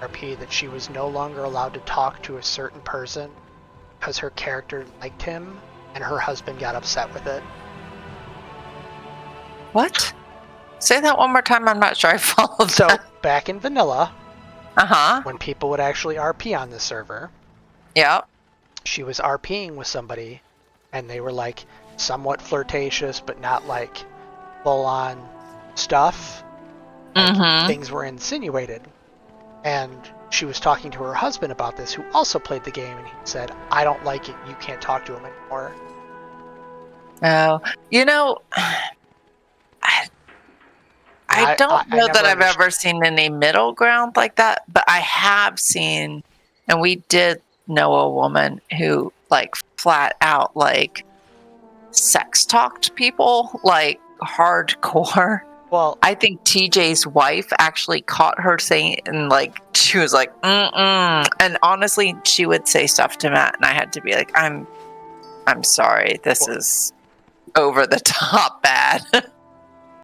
RP that she was no longer allowed to talk to a certain person because her character liked him, and her husband got upset with it. What? Say that one more time. I'm not sure I followed So, that. back in vanilla, Uh-huh. when people would actually RP on the server, Yep. she was RPing with somebody, and they were like somewhat flirtatious, but not like full-on stuff. Like, things were insinuated. And she was talking to her husband about this, who also played the game, and he said, I don't like it, you can't talk to him anymore. Oh, you know, I don't know that I've ever seen any middle ground like that, but I have seen, and we did know a woman who, like, flat out, like, sex talked people, like, hardcore. Well, I think TJ's wife actually caught her saying, and like, she was like, mm-mm. And honestly, she would say stuff to Matt, and I had to be like, I'm sorry, this is over the top bad.